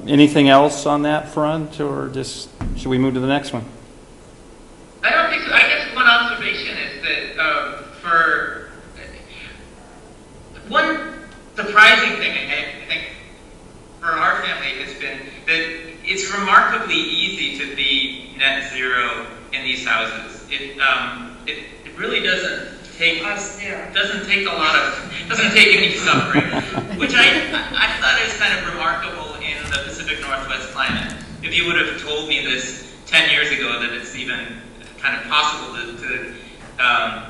Anything else on that front, or just should we move to the next one? I don't think so. I guess one observation is that for one surprising thing, I think, for our family has been that it's remarkably easy to be net zero in these houses. It really doesn't take any suffering, which I thought is kind of remarkable in the Pacific Northwest climate. If you would have told me this 10 years ago that it's even kind of possible to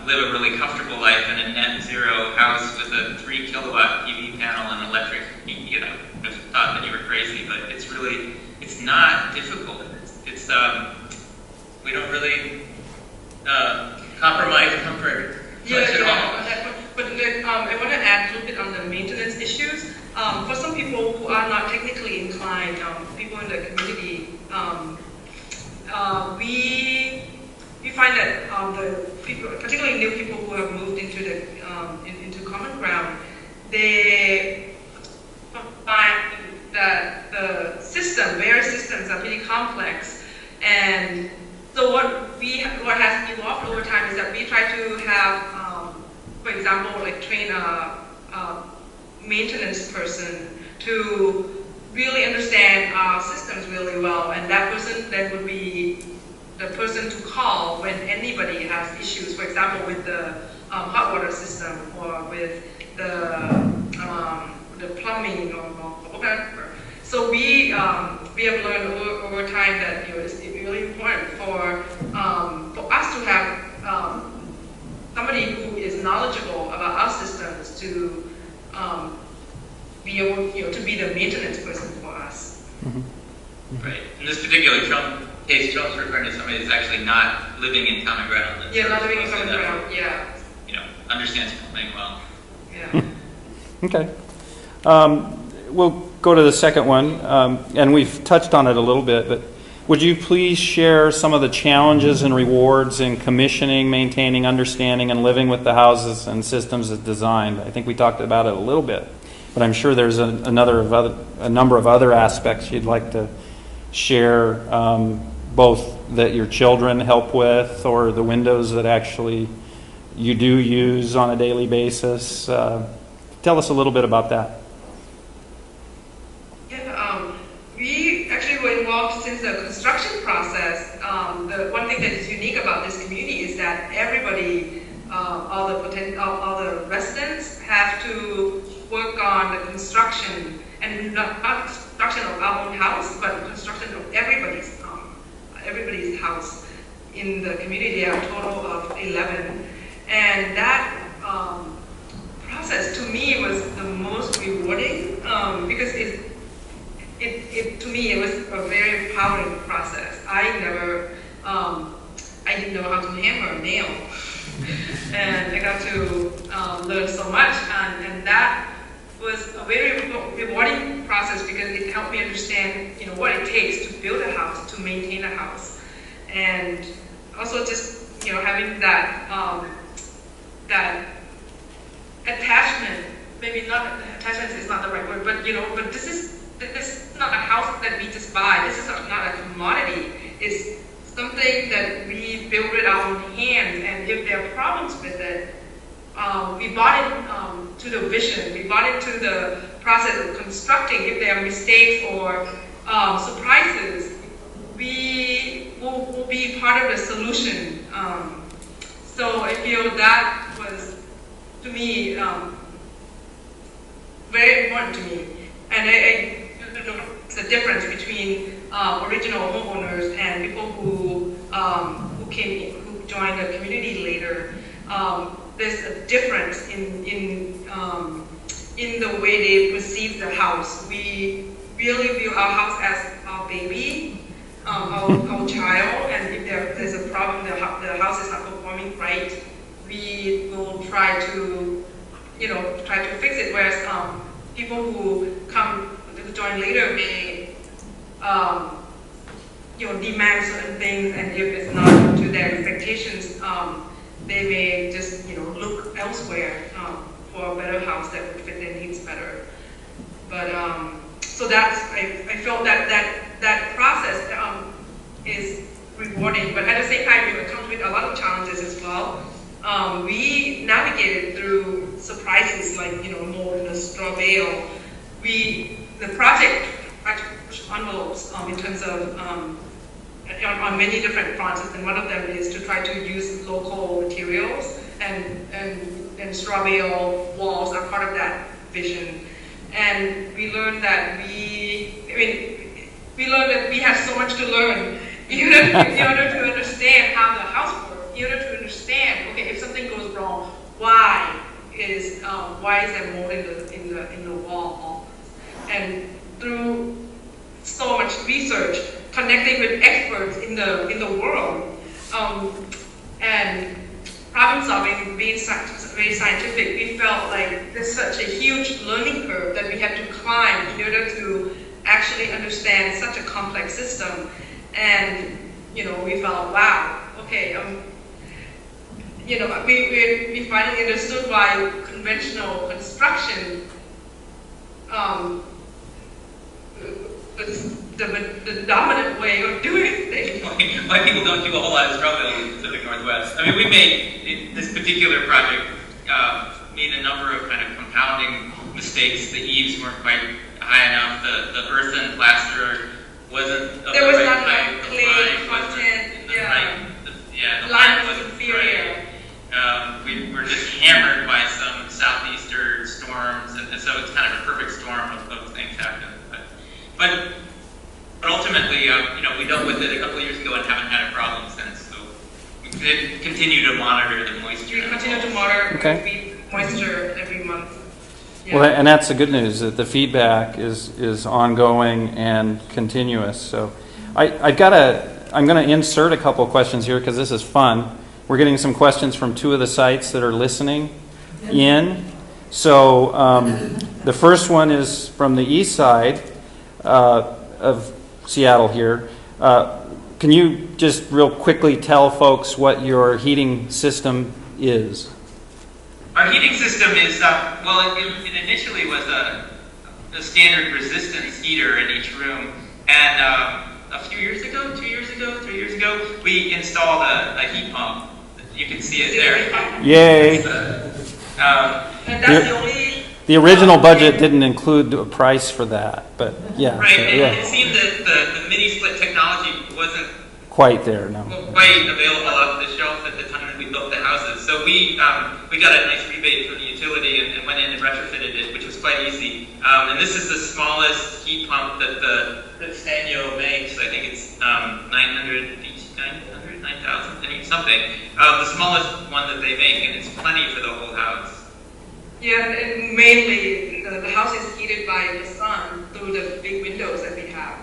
live a really comfortable life in a net zero house with a 3 kilowatt PV panel and electric. You know, I thought that you were crazy, but it's not difficult. It's we don't really compromise comfort much at all. But I want to add a little bit on the maintenance issues. For some people who are not technically inclined, people in the community, we find that the people, particularly new people who have moved into the into common ground, they find that the various systems are really complex, and so what has evolved over time is that we try to have, for example, like train a maintenance person to really understand our systems really well, and that person then would be the person to call when anybody has issues, for example, with the hot water system or with the plumbing or whatever. So we have learned over time that it's really important for us to have somebody who is knowledgeable about our systems to be able to be the maintenance person for us. Mm-hmm. Right. In this particular case, Trump's referring to somebody that's actually not living in common ground. Yeah, not living in common ground. Yeah. Understands plumbing well. Yeah. Okay. We'll go to the second one, and we've touched on it a little bit, but would you please share some of the challenges and rewards in commissioning, maintaining, understanding, and living with the houses and systems as designed? I think we talked about it a little bit, but I'm sure there's a number of other aspects you'd like to share, both that your children help with or the windows that actually you do use on a daily basis. Tell us a little bit about that. We actually were involved since the construction process. The one thing that is unique about this community is that everybody, all the residents, have to work on the construction, and not construction of our own house, but construction of everybody's house in the community. There are a total of 11, and that process to me was the most rewarding because to me it was a very empowering process. I didn't know how to hammer a nail, and I got to learn so much, and that was a very rewarding process because it helped me understand, what it takes to build a house, to maintain a house, and also just having that that attachment. Maybe not attachment is not the right word, but but this is not a house that we just buy. This is not a commodity. It's something that we build with our own hands, and if there are problems with it, we bought it to the vision. We bought it to the process of constructing. If there are mistakes or surprises, we will be part of the solution. So I feel that was, to me, very important to me. And the difference between original homeowners and people who joined the community later. There's a difference in the way they perceive the house. We really view our house as our baby, our child, and if there's a problem, the house is not performing right, we will try to fix it. Whereas people who join later may demand certain things, and if it's not up to their expectations, they may just look elsewhere for a better house that would fit their needs better. But so I felt that process is rewarding, but at the same time it comes with a lot of challenges as well. We navigated through surprises like mold in the straw bale. The project pushed envelopes in terms of on many different fronts, and one of them is to try to use local materials, and straw bale walls are part of that vision. And we learned that we have so much to learn in order to understand how the house works, in order to understand, okay, if something goes wrong, why is there mold in the wall? And through so much research, connecting with experts in the world, and problem solving, being very scientific, we felt like there's such a huge learning curve that we had to climb in order to actually understand such a complex system. And we felt, wow, okay, we finally understood why conventional construction, the dominant way of doing things. Why people don't do a whole lot of straw building in the Pacific Northwest. I mean, we made, this particular project, made a number of kind of compounding mistakes. The eaves weren't quite high enough. The earthen plaster wasn't of there the was right not type. enough The clay line content. wasn't the Yeah. right, the Line line was wasn't inferior. right. We were just hammered by some southeaster storms, and so it's kind of a perfect storm of things happening. But ultimately, we dealt with it a couple of years ago and haven't had a problem since. So we continue to monitor the moisture. We continue to monitor Okay. moisture every month. Yeah. Well, and that's the good news, that the feedback is ongoing and continuous. So I'm going to insert a couple of questions here because this is fun. We're getting some questions from two of the sites that are listening in. So the first one is from the east side of Seattle here. Can you just real quickly tell folks what your heating system is? Our heating system is, it initially was a standard resistance heater in each room. And a few years ago, 2 years ago, 3 years ago, we installed a heat pump. You can see it there. Yay! And that's the only... The original budget didn't include a price for that, but yeah. Right, so, and yeah. it seemed that the mini split technology wasn't Quite there, no. quite available off the shelf at the time we built the houses. So we got a nice rebate from the utility and went in and retrofitted it, which was quite easy. And this is the smallest heat pump that Sanyo makes. I think it's 9,000, something. The smallest one that they make, and it's plenty for the whole house. Yeah, and mainly the house is heated by the sun through the big windows that we have.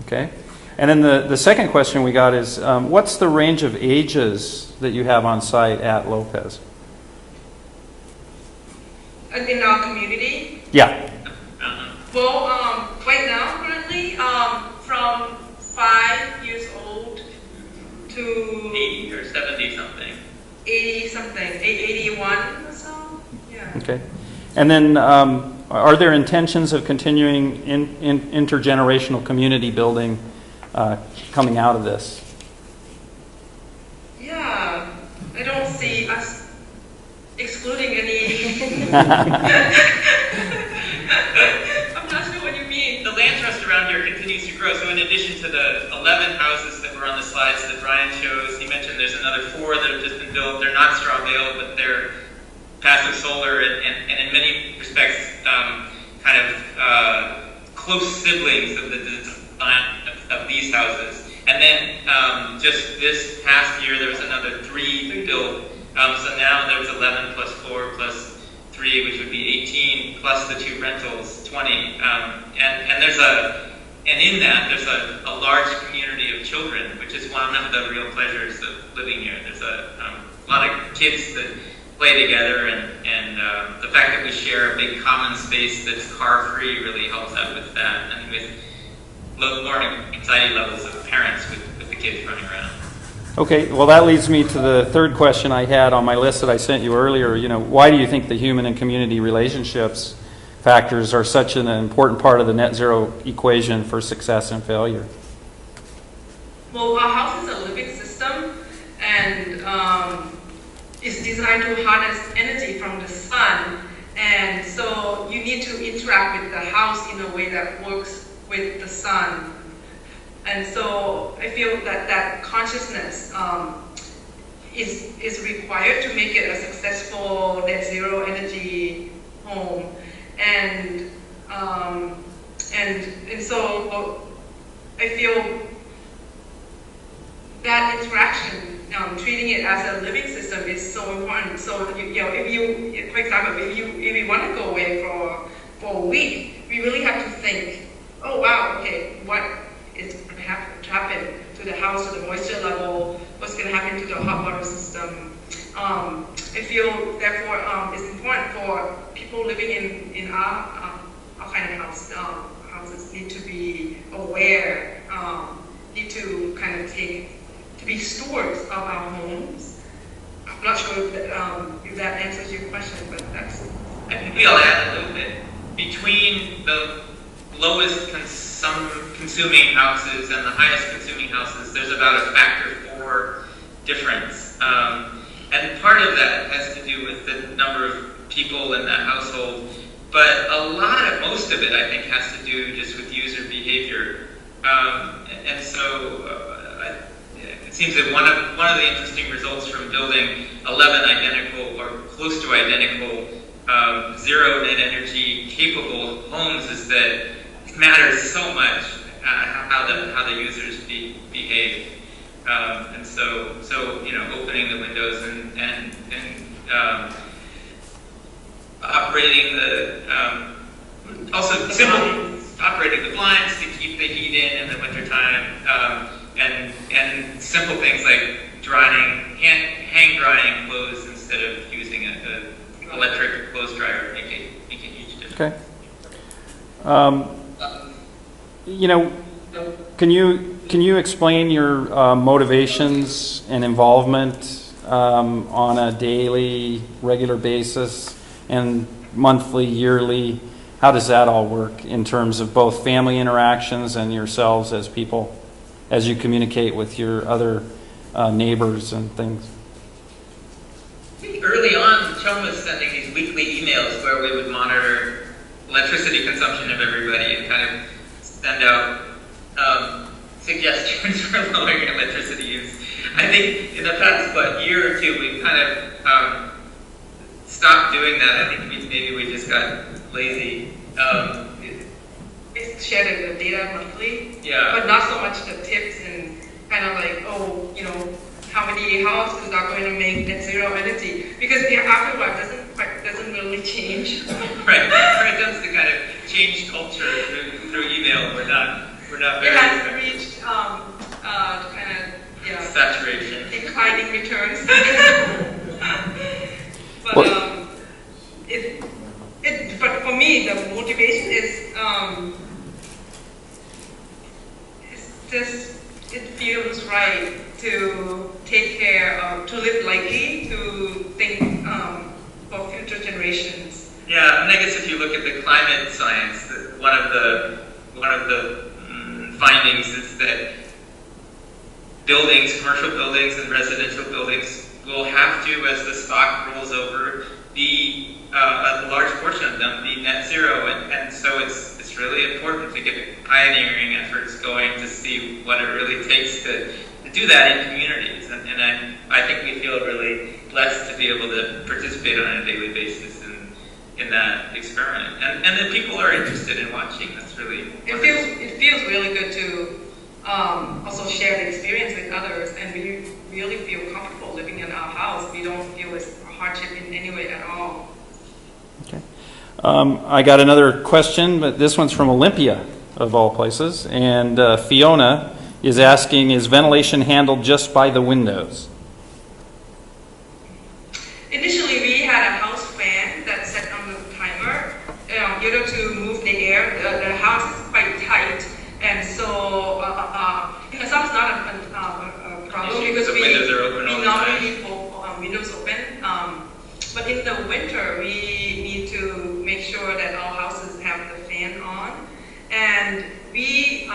Okay. And then the second question we got is, what's the range of ages that you have on site at Lopez? In our community? Yeah. Well, right now, currently, from 5 years old to 80 or 70 something. 80 something, 81 or so. Yeah. Okay. And then are there intentions of continuing intergenerational community building coming out of this? Yeah, I don't see us excluding any. I'm not sure what you mean. The land trust around here continues to grow. So in addition to the 11 houses that were on the slides that Brian shows, he mentioned there's another 4 that have just been built. They're not straw bale, but they're passive solar and in many respects kind of close siblings of the design of these houses. And then just this past year there was another 3 built. So now there was 11 plus 4 plus 3, which would be 18, plus the 2 rentals, 20. And there's in that there's a large community of children, which is one of the real pleasures of living here. There's a lot of kids that play together, and the fact that we share a big common space that's car-free really helps out with that, and with lower anxiety levels of parents with the kids running around. Okay, well that leads me to the third question I had on my list that I sent you earlier. Why do you think the human and community relationships factors are such an important part of the net zero equation for success and failure? Well, our house is a living system, and it's designed to harness energy from the sun, and so you need to interact with the house in a way that works with the sun. And so I feel that consciousness is required to make it a successful net zero energy home. And so I feel that interaction, treating it as a living system is so important. So if you, for example, if you want to go away for a week, we really have to think, oh wow, okay, what is going to happen to the house, to the moisture level, what's going to happen to the hot water system. I feel therefore it's important for people living in our kind of houses need to be aware, need to kind of to be stewards of our homes. I'm not sure if that answers your question, but that's. I think we'll add a little bit. Between the lowest consuming houses and the highest consuming houses, there's about a factor 4 difference. And part of that has to do with the number of people in that household, but most of it I think has to do just with user behavior. And so it seems that one of the interesting results from building 11 identical or close to identical zero net energy capable homes is that it matters so much how the users behave. And so opening the windows and operating also simple operating the blinds to keep the heat in the wintertime, and simple things like hang drying clothes instead of using an electric clothes dryer make a huge difference. Okay. Can you explain your motivations and involvement on a daily, regular basis, and monthly, yearly? How does that all work in terms of both family interactions and yourselves as people, as you communicate with your other neighbors and things? Early on, Chum was sending these weekly emails where we would monitor electricity consumption of everybody and kind of send out suggestions for lowering electricity use. I think in the past year or two, we've kind of stopped doing that. I think maybe we just got lazy. It's shared the data monthly, yeah, but not so much the tips and kind of like, how many houses are going to make net zero energy, because after a while doesn't really change. Right. It tends to kind of change culture through email. We're not very. It has reached kind of saturation, declining returns. But for me, the motivation is it feels right to take care of, to live lightly, to think for future generations. Yeah, and I guess if you look at the climate science, one of the findings is that commercial buildings and residential buildings will have to, as the stock rolls over, be a large portion of them be net zero, and so it's really important to get pioneering efforts going to see what it really takes to do that in communities, and I think we feel really blessed to be able to participate on a daily basis in that experiment, and that people are interested in watching. That's really it feels really good to also share the experience with others, and we really feel comfortable living in our house. We don't feel it's a hardship in any way at all. Okay. I got another question, but this one's from Olympia, of all places. And Fiona is asking, is ventilation handled just by the windows? Initially, we had a house fan that set on the timer, to move the air. The house is quite tight, and so it's not a problem because we normally leave windows open. But in the winter, we need to make sure that all houses have the fan on. And we,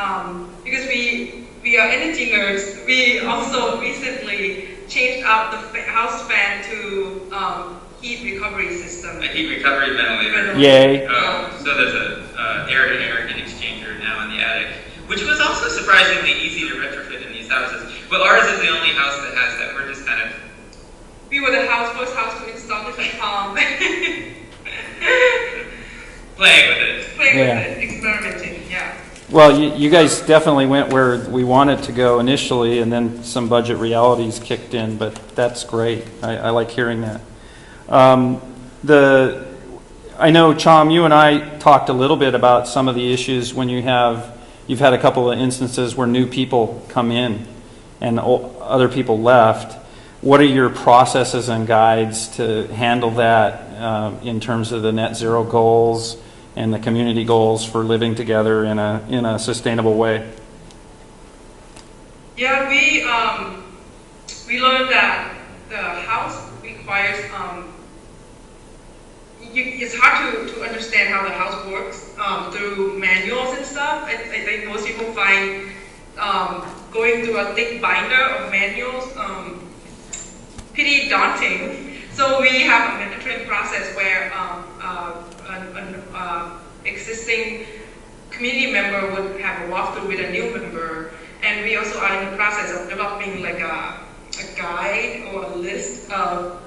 because we are energy nerds, we also recently changed out the house fan to heat recovery system. A heat recovery ventilator. Yay. So there's a air-to-air heat exchanger now in the attic, which was also surprisingly easy to retrofit in these houses. But ours is the only house that has that. We're just kind of... We were the first house to install this at home. Playing with it. Playing with it, experimenting, yeah. Well, you guys definitely went where we wanted to go initially, and then some budget realities kicked in, but that's great. I like hearing that. I know, Chom, you and I talked a little bit about some of the issues when you've had a couple of instances where new people come in and other people left. What are your processes and guides to handle that in terms of the net zero goals and the community goals for living together in a sustainable way? Yeah, we learned that the house requires it's hard to understand how the house works through manuals and stuff. I think most people find going through a thick binder of manuals pretty daunting. So we have a mentoring process where an existing community member would have a walkthrough with a new member, and we also are in the process of developing like a guide or a list of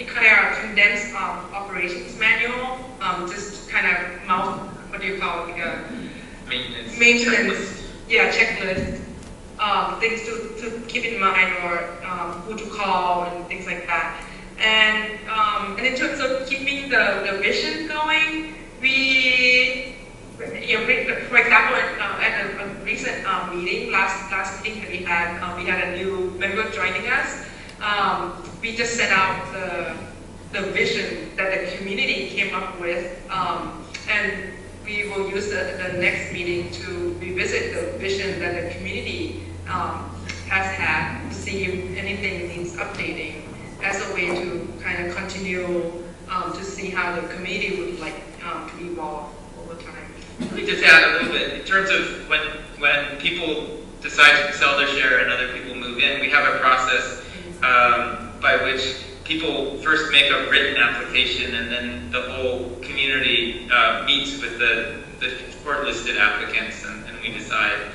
kind of condensed operations manual, just kind of what do you call it, like a maintenance checklist, things to keep in mind, or who to call and things like that. And in terms of keeping the vision going, for example, at a recent meeting, last meeting that we had a new member joining us. We just set out the vision that the community came up with, and we will use the next meeting to revisit the vision that the community has had, to see if anything needs updating, as a way to kind of continue to see how the community would like to evolve over time. Let me just add a little bit. In terms of when people decide to sell their share and other people move in, we have a process by which people first make a written application, and then the whole community meets with the shortlisted applicants, and we decide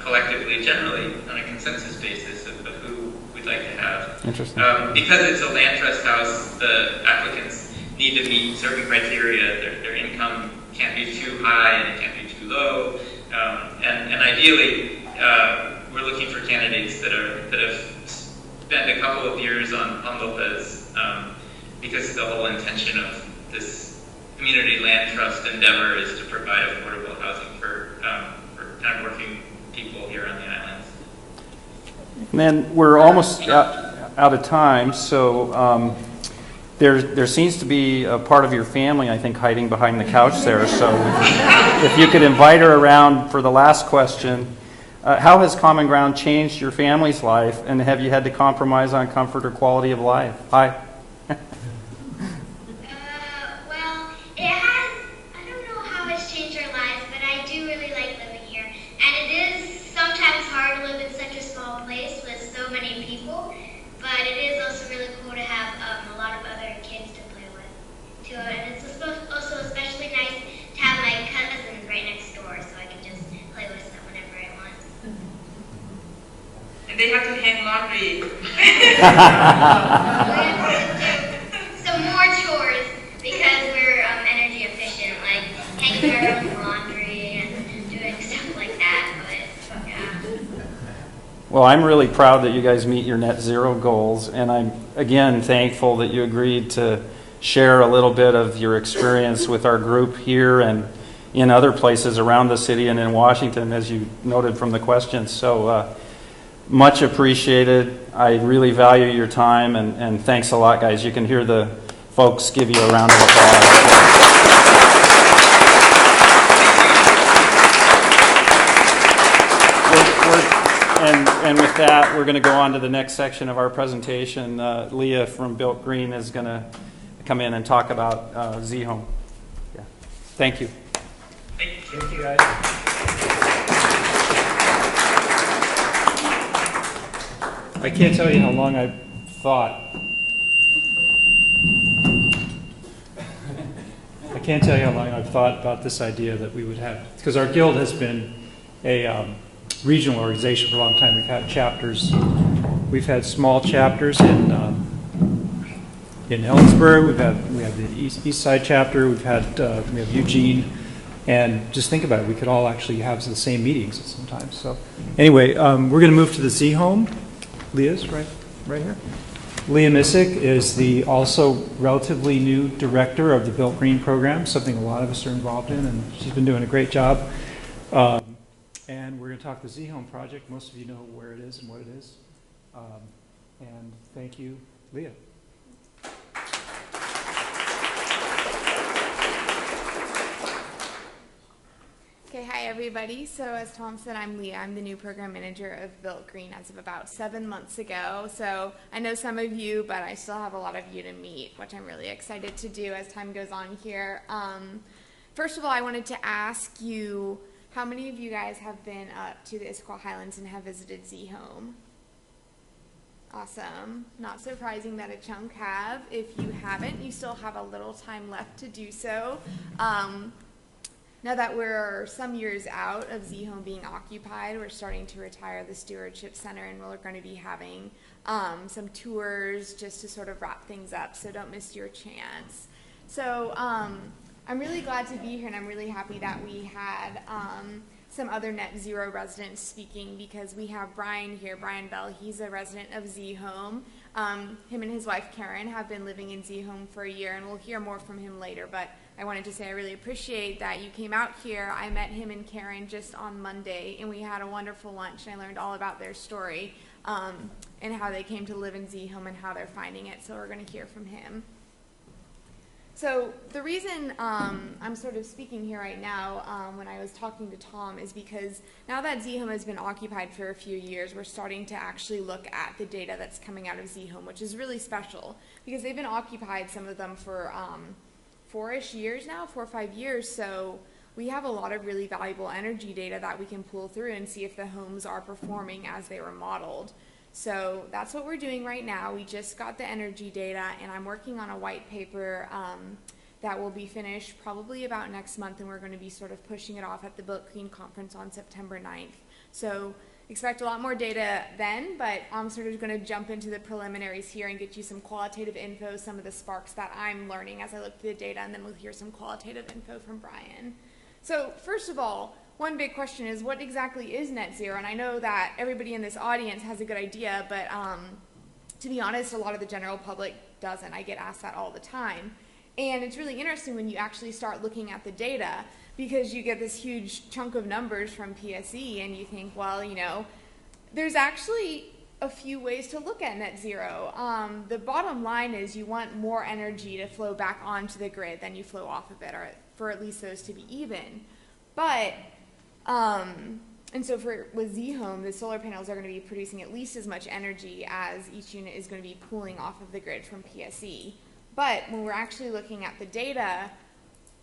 collectively, generally on a consensus basis, of who we'd like to have. Interesting. Because it's a land trust house, the applicants need to meet certain criteria. Their income can't be too high and it can't be too low, and ideally we're looking for candidates that have spent a couple of years on Lopez, because the whole intention of this community land trust endeavor is to provide affordable housing for kind of working people here on the islands. And then we're almost out of time, so there seems to be a part of your family, I think, hiding behind the couch there. So if you could invite her around for the last question. How has Common Ground changed your family's life, and have you had to compromise on comfort or quality of life? Hi. Well, it has, I don't know how it's changed our lives, but I do really like living here. And it is sometimes hard to live in such a small place with so many people, but it is also really cool to have a lot of other kids to play with, too. And it's also especially nice to have my cousins right next door, so I can just play with them whenever I want. And they have to hang laundry. We have to do some more chores because we're energy efficient, like hanging our own laundry and doing stuff like that. But yeah. Well, I'm really proud that you guys meet your net zero goals, and I'm again thankful that you agreed to share a little bit of your experience with our group here and in other places around the city and in Washington, as you noted from the questions. So much appreciated. I really value your time, and thanks a lot, guys. You can hear the folks give you a round of applause. And with that, we're going to go on to the next section of our presentation. Leah from Built Green is going to come in and talk about zHome. Yeah. Thank you. Thank you, guys. I can't tell you how long I've thought. I can't tell you how long I've thought about this idea that we would have, because our guild has been a regional organization for a long time. We've had chapters. We've had small chapters in Ellensburg. We have the East Side chapter. We have Eugene. And just think about it, we could all actually have the same meetings sometimes. So anyway, we're going to move to the zHome. Leah's right here. Leah Missik is the also relatively new director of the Built Green program, something a lot of us are involved in, and she's been doing a great job. And we're going to talk the zHome project. Most of you know where it is and what it is. And thank you, Leah. Okay, hi everybody. So as Tom said, I'm Leah. I'm the new program manager of Built Green as of about 7 months ago. So I know some of you, but I still have a lot of you to meet, which I'm really excited to do as time goes on here. First of all, I wanted to ask you, how many of you guys have been up to the Issaquah Highlands and have visited zHome? Awesome. Not surprising that a chunk have. If you haven't, you still have a little time left to do so. Now that we're some years out of zHome being occupied, we're starting to retire the Stewardship Center, and we're going to be having some tours just to sort of wrap things up, so don't miss your chance. So I'm really glad to be here, and I'm really happy that we had some other net zero residents speaking, because we have Brian here, Brian Bell. He's a resident of zHome. Him and his wife Karen have been living in zHome for a year, and we'll hear more from him later, but I wanted to say I really appreciate that you came out here. I met him and Karen just on Monday, and we had a wonderful lunch, and I learned all about their story and how they came to live in zHome and how they're finding it, so we're going to hear from him. So the reason I'm sort of speaking here right now when I was talking to Tom is because now that zHome has been occupied for a few years, we're starting to actually look at the data that's coming out of zHome, which is really special because they've been occupied, some of them, for 4-ish years now, 4 or 5 years. So we have a lot of really valuable energy data that we can pull through and see if the homes are performing as they were modeled. So that's what we're doing right now. We just got the energy data, and I'm working on a white paper that will be finished probably about next month, and we're going to be sort of pushing it off at the Built Green Conference on September 9th. So expect a lot more data then, but I'm sort of going to jump into the preliminaries here and get you some qualitative info, some of the sparks that I'm learning as I look through the data, and then we'll hear some qualitative info from Brian. So first of all, one big question is, what exactly is net zero? And I know that everybody in this audience has a good idea, but to be honest, a lot of the general public doesn't. I get asked that all the time. And it's really interesting when you actually start looking at the data, because you get this huge chunk of numbers from PSE, and you think, well, you know, there's actually a few ways to look at net zero. The bottom line is you want more energy to flow back onto the grid than you flow off of it, or for at least those to be even. But and so with zHome, the solar panels are going to be producing at least as much energy as each unit is going to be pulling off of the grid from PSE. But when we're actually looking at the data,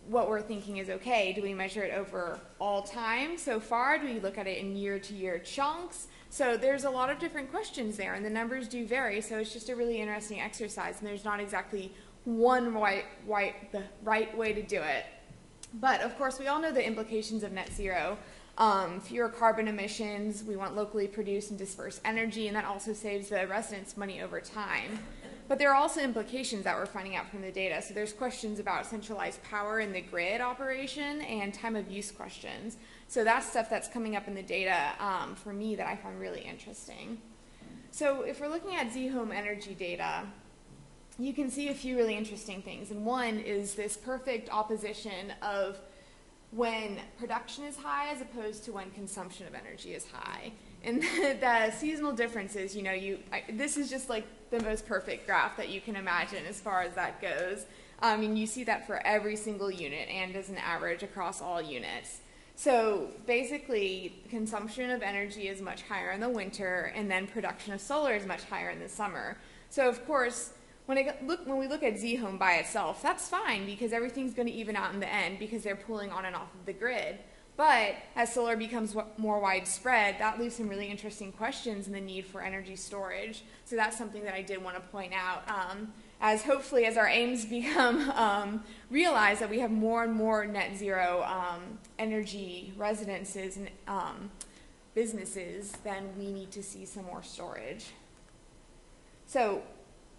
what we're thinking is, okay, do we measure it over all time so far? Do we look at it in year-to-year chunks? So there's a lot of different questions there, and the numbers do vary, so it's just a really interesting exercise, and there's not exactly one the right way to do it. But of course, we all know the implications of net zero. Fewer carbon emissions, we want locally produced and dispersed energy, and that also saves the residents money over time. But there are also implications that we're finding out from the data. So there's questions about centralized power in the grid operation and time of use questions. So that's stuff that's coming up in the data for me that I find really interesting. So if we're looking at zHome energy data, you can see a few really interesting things. And one is this perfect opposition of when production is high as opposed to when consumption of energy is high. And the seasonal differences, you know, this is just like the most perfect graph that you can imagine as far as that goes. And you see that for every single unit and as an average across all units. So basically, consumption of energy is much higher in the winter, and then production of solar is much higher in the summer. So of course, when we look at zHome by itself, that's fine because everything's going to even out in the end because they're pulling on and off of the grid. But as solar becomes more widespread, that leaves some really interesting questions in the need for energy storage. So that's something that I did want to point out. As hopefully as our aims become realized that we have more and more net zero energy residences and businesses, then we need to see some more storage. So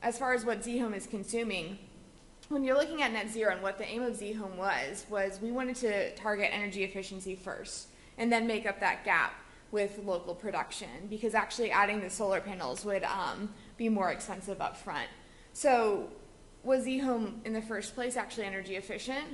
as far as what zHome is consuming, when you're looking at net zero and what the aim of zHome was we wanted to target energy efficiency first and then make up that gap with local production, because actually adding the solar panels would be more expensive up front. So was zHome in the first place actually energy efficient?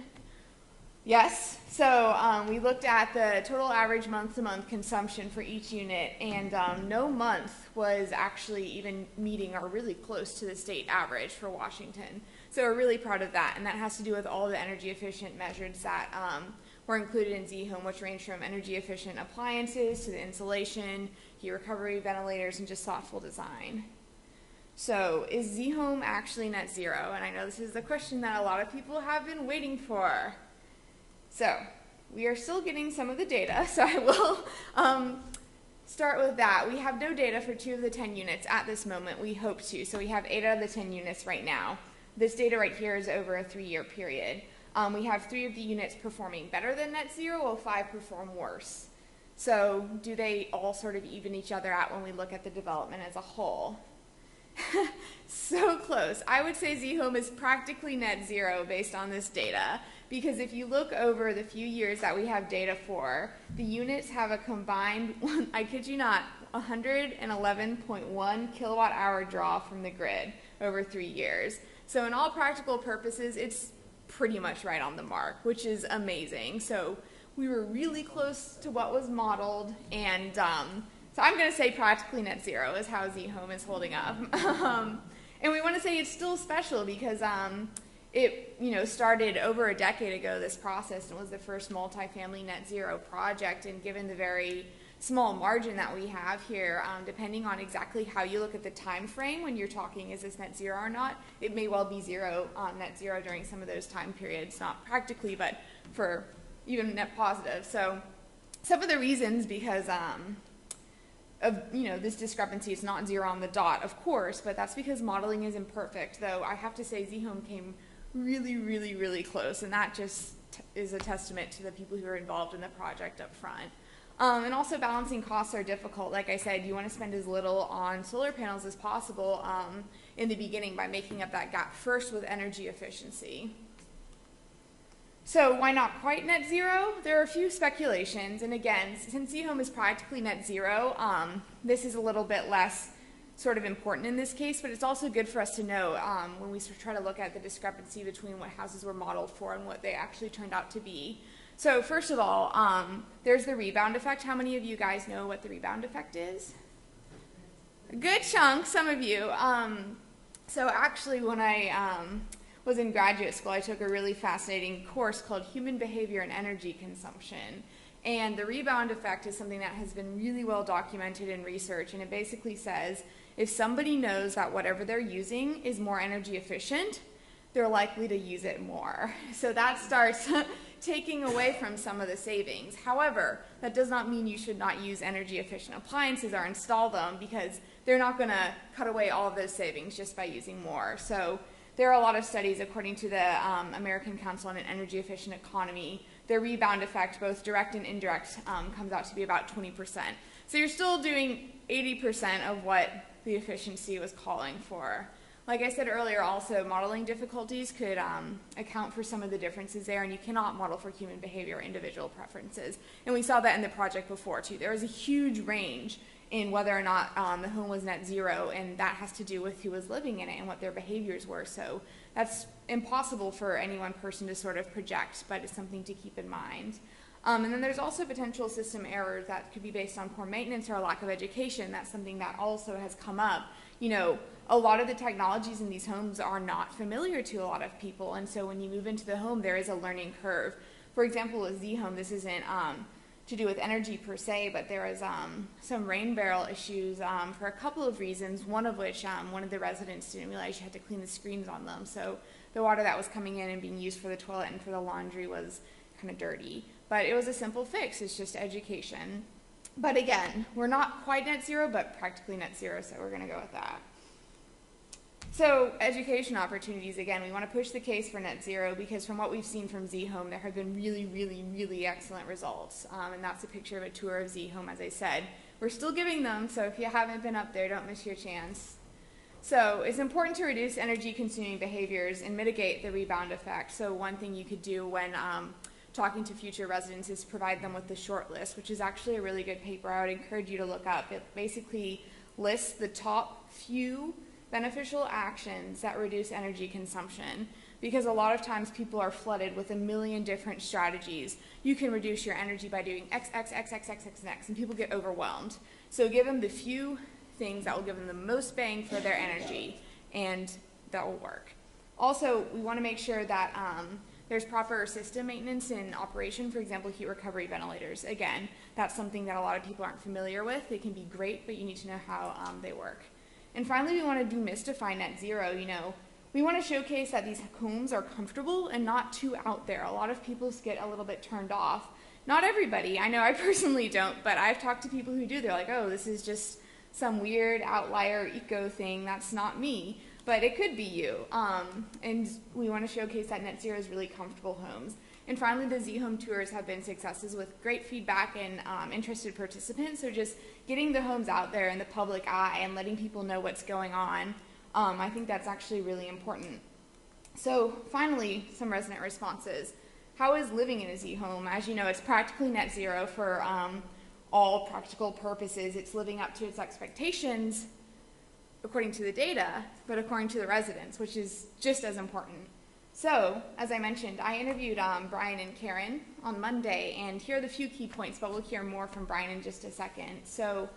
Yes. So we looked at the total average month-to-month consumption for each unit, and no month was actually even meeting or really close to the state average for Washington. So we're really proud of that, and that has to do with all the energy efficient measures that were included in zHome, which range from energy efficient appliances to the insulation, heat recovery, ventilators, and just thoughtful design. So is zHome actually net zero? And I know this is the question that a lot of people have been waiting for. So we are still getting some of the data, so I will start with that. We have no data for 2 of the 10 units at this moment. We hope to. So we have 8 out of the 10 units right now. This data right here is over a 3-year period. We have 3 of the units performing better than net zero, while 5 perform worse. So do they all sort of even each other out when we look at the development as a whole? So close. I would say zHome is practically net zero based on this data, because if you look over the few years that we have data for, the units have a combined, I kid you not, 111.1 kilowatt hour draw from the grid over 3 years. So in all practical purposes, it's pretty much right on the mark, which is amazing. So we were really close to what was modeled, and so I'm going to say practically net zero is how zHome is holding up. And we want to say it's still special because it started over a decade ago, this process, and was the first multifamily net zero project. And given the very small margin that we have here, depending on exactly how you look at the time frame when you're talking is this net zero or not, it may well be net zero during some of those time periods, not practically, but for even net positive. So some of the reasons, because of this discrepancy, it's not zero on the dot, of course, but that's because modeling is imperfect, though I have to say zHome came really, really, really close, and that just is a testament to the people who are involved in the project up front. And also balancing costs are difficult. Like I said, you want to spend as little on solar panels as possible in the beginning by making up that gap first with energy efficiency. So why not quite net zero? There are a few speculations, and again, since zHome is practically net zero, this is a little bit less sort of important in this case, but it's also good for us to know when we try to look at the discrepancy between what houses were modeled for and what they actually turned out to be. So first of all, there's the rebound effect. How many of you guys know what the rebound effect is? A good chunk, some of you. So actually when I was in graduate school, I took a really fascinating course called Human Behavior and Energy Consumption. And the rebound effect is something that has been really well documented in research, and it basically says if somebody knows that whatever they're using is more energy efficient, they're likely to use it more. So that starts taking away from some of the savings. However, that does not mean you should not use energy efficient appliances or install them, because they're not going to cut away all of those savings just by using more. So there are a lot of studies, according to the American Council on an Energy Efficient Economy, their rebound effect, both direct and indirect, comes out to be about 20%. So you're still doing 80% of what the efficiency was calling for. Like I said earlier, also, modeling difficulties could account for some of the differences there, and you cannot model for human behavior or individual preferences. And we saw that in the project before, too. There was a huge range in whether or not the home was net zero, and that has to do with who was living in it and what their behaviors were. So that's impossible for any one person to sort of project, but it's something to keep in mind. And then there's also potential system errors that could be based on poor maintenance or a lack of education. That's something that also has come up. A lot of the technologies in these homes are not familiar to a lot of people, and so when you move into the home, there is a learning curve. For example, with zHome, this isn't to do with energy per se, but there was some rain barrel issues for a couple of reasons, one of which one of the residents didn't realize you had to clean the screens on them. So the water that was coming in and being used for the toilet and for the laundry was kind of dirty. But it was a simple fix. It's just education. But again, we're not quite net zero, but practically net zero, so we're going to go with that. So education opportunities, again, we want to push the case for net zero because from what we've seen from zHome, there have been really, really, really excellent results. And that's a picture of a tour of zHome, as I said. We're still giving them, so if you haven't been up there, don't miss your chance. So it's important to reduce energy consuming behaviors and mitigate the rebound effect. So one thing you could do when talking to future residents is provide them with the short list, which is actually a really good paper I would encourage you to look up. It basically lists the top few beneficial actions that reduce energy consumption, because a lot of times people are flooded with a million different strategies. You can reduce your energy by doing X, X, X, X, X, X, and X, and people get overwhelmed. So give them the few things that will give them the most bang for their energy, and that will work. Also, we want to make sure that there's proper system maintenance and operation, for example, heat recovery ventilators. Again, that's something that a lot of people aren't familiar with. They can be great, but you need to know how they work. And finally, we want to demystify net zero. You know, we want to showcase that these homes are comfortable and not too out there. A lot of people get a little bit turned off. Not everybody. I know I personally don't, but I've talked to people who do. They're like, oh, this is just some weird outlier eco thing. That's not me. But it could be you. And we want to showcase that net zero is really comfortable homes. And finally, the zHome tours have been successes with great feedback and interested participants. So just getting the homes out there in the public eye and letting people know what's going on, I think that's actually really important. So finally, some resident responses. How is living in a zHome? As you know, it's practically net zero for all practical purposes. It's living up to its expectations according to the data, but according to the residents, which is just as important. So, as I mentioned, I interviewed Brian and Karen on Monday, and here are the few key points, but we'll hear more from Brian in just a second. So,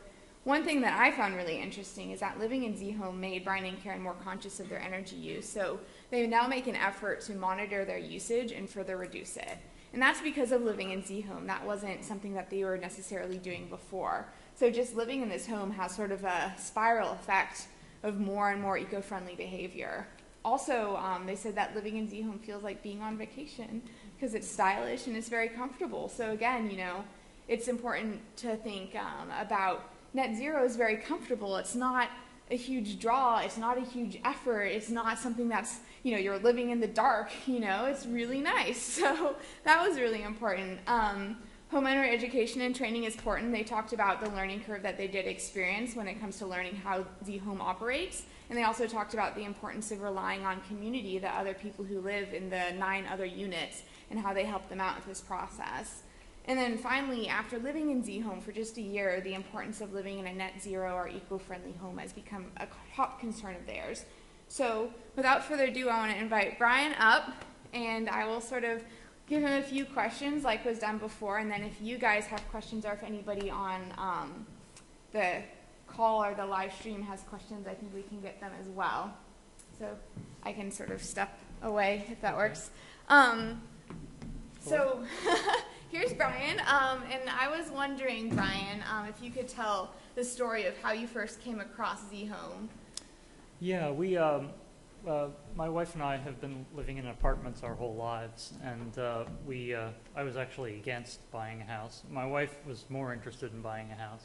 one thing that I found really interesting is that living in zHome made Brian and Karen more conscious of their energy use. So, they now make an effort to monitor their usage and further reduce it. And that's because of living in zHome. That wasn't something that they were necessarily doing before. So, just living in this home has sort of a spiral effect of more and more eco-friendly behavior. Also, they said that living in zHome feels like being on vacation because it's stylish and it's very comfortable. So again, you know, it's important to think about net zero is very comfortable. It's not a huge draw. It's not a huge effort. It's not something that's, you know, you're living in the dark, you know, it's really nice. So that was really important. Homeowner education and training is important. They talked about the learning curve that they did experience when it comes to learning how zHome operates. And they also talked about the importance of relying on community, the other people who live in the 9 other units, and how they help them out with this process. And then finally, after living in zHome for just a year, the importance of living in a net zero or eco-friendly home has become a top concern of theirs. So without further ado, I want to invite Brian up, and I will sort of give him a few questions like was done before, and then if you guys have questions or if anybody on the call or the live stream has questions, I think we can get them as well. So I can sort of step away if that works. So here's Brian, and I was wondering, Brian, if you could tell the story of how you first came across zHome. Yeah, my wife and I have been living in apartments our whole lives, and I was actually against buying a house. My wife was more interested in buying a house.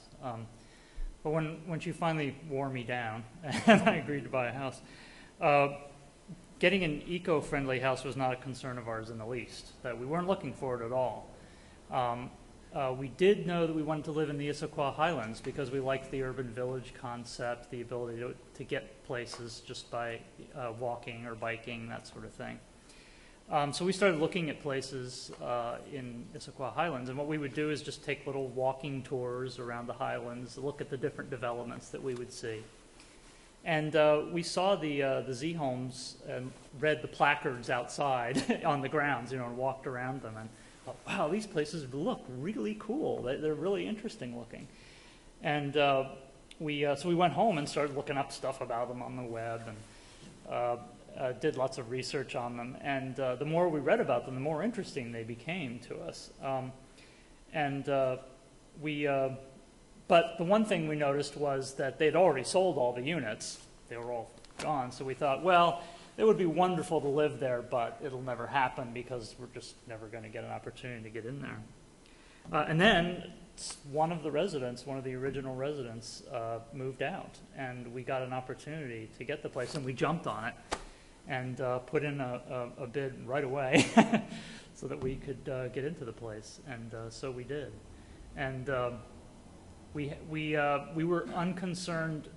But when she finally wore me down and I agreed to buy a house, getting an eco-friendly house was not a concern of ours in the least. That we weren't looking for it at all. We did know that we wanted to live in the Issaquah Highlands because we liked the urban village concept, the ability to get places just by walking or biking, that sort of thing. So we started looking at places in Issaquah Highlands, and what we would do is just take little walking tours around the Highlands, look at the different developments that we would see. And we saw the zHomes and read the placards outside on the grounds, you know, and walked around them, and thought, wow, these places look really cool. They're really interesting looking. And so we went home and started looking up stuff about them on the web, and did lots of research on them, and the more we read about them, the more interesting they became to us. But the one thing we noticed was that they'd already sold all the units. They were all gone, so we thought, well, it would be wonderful to live there, but it'll never happen because we're just never going to get an opportunity to get in there. And then one of the original residents, moved out, and we got an opportunity to get the place, and we jumped on it and put in a bid right away so that we could get into the place, and so we did. And we were unconcerned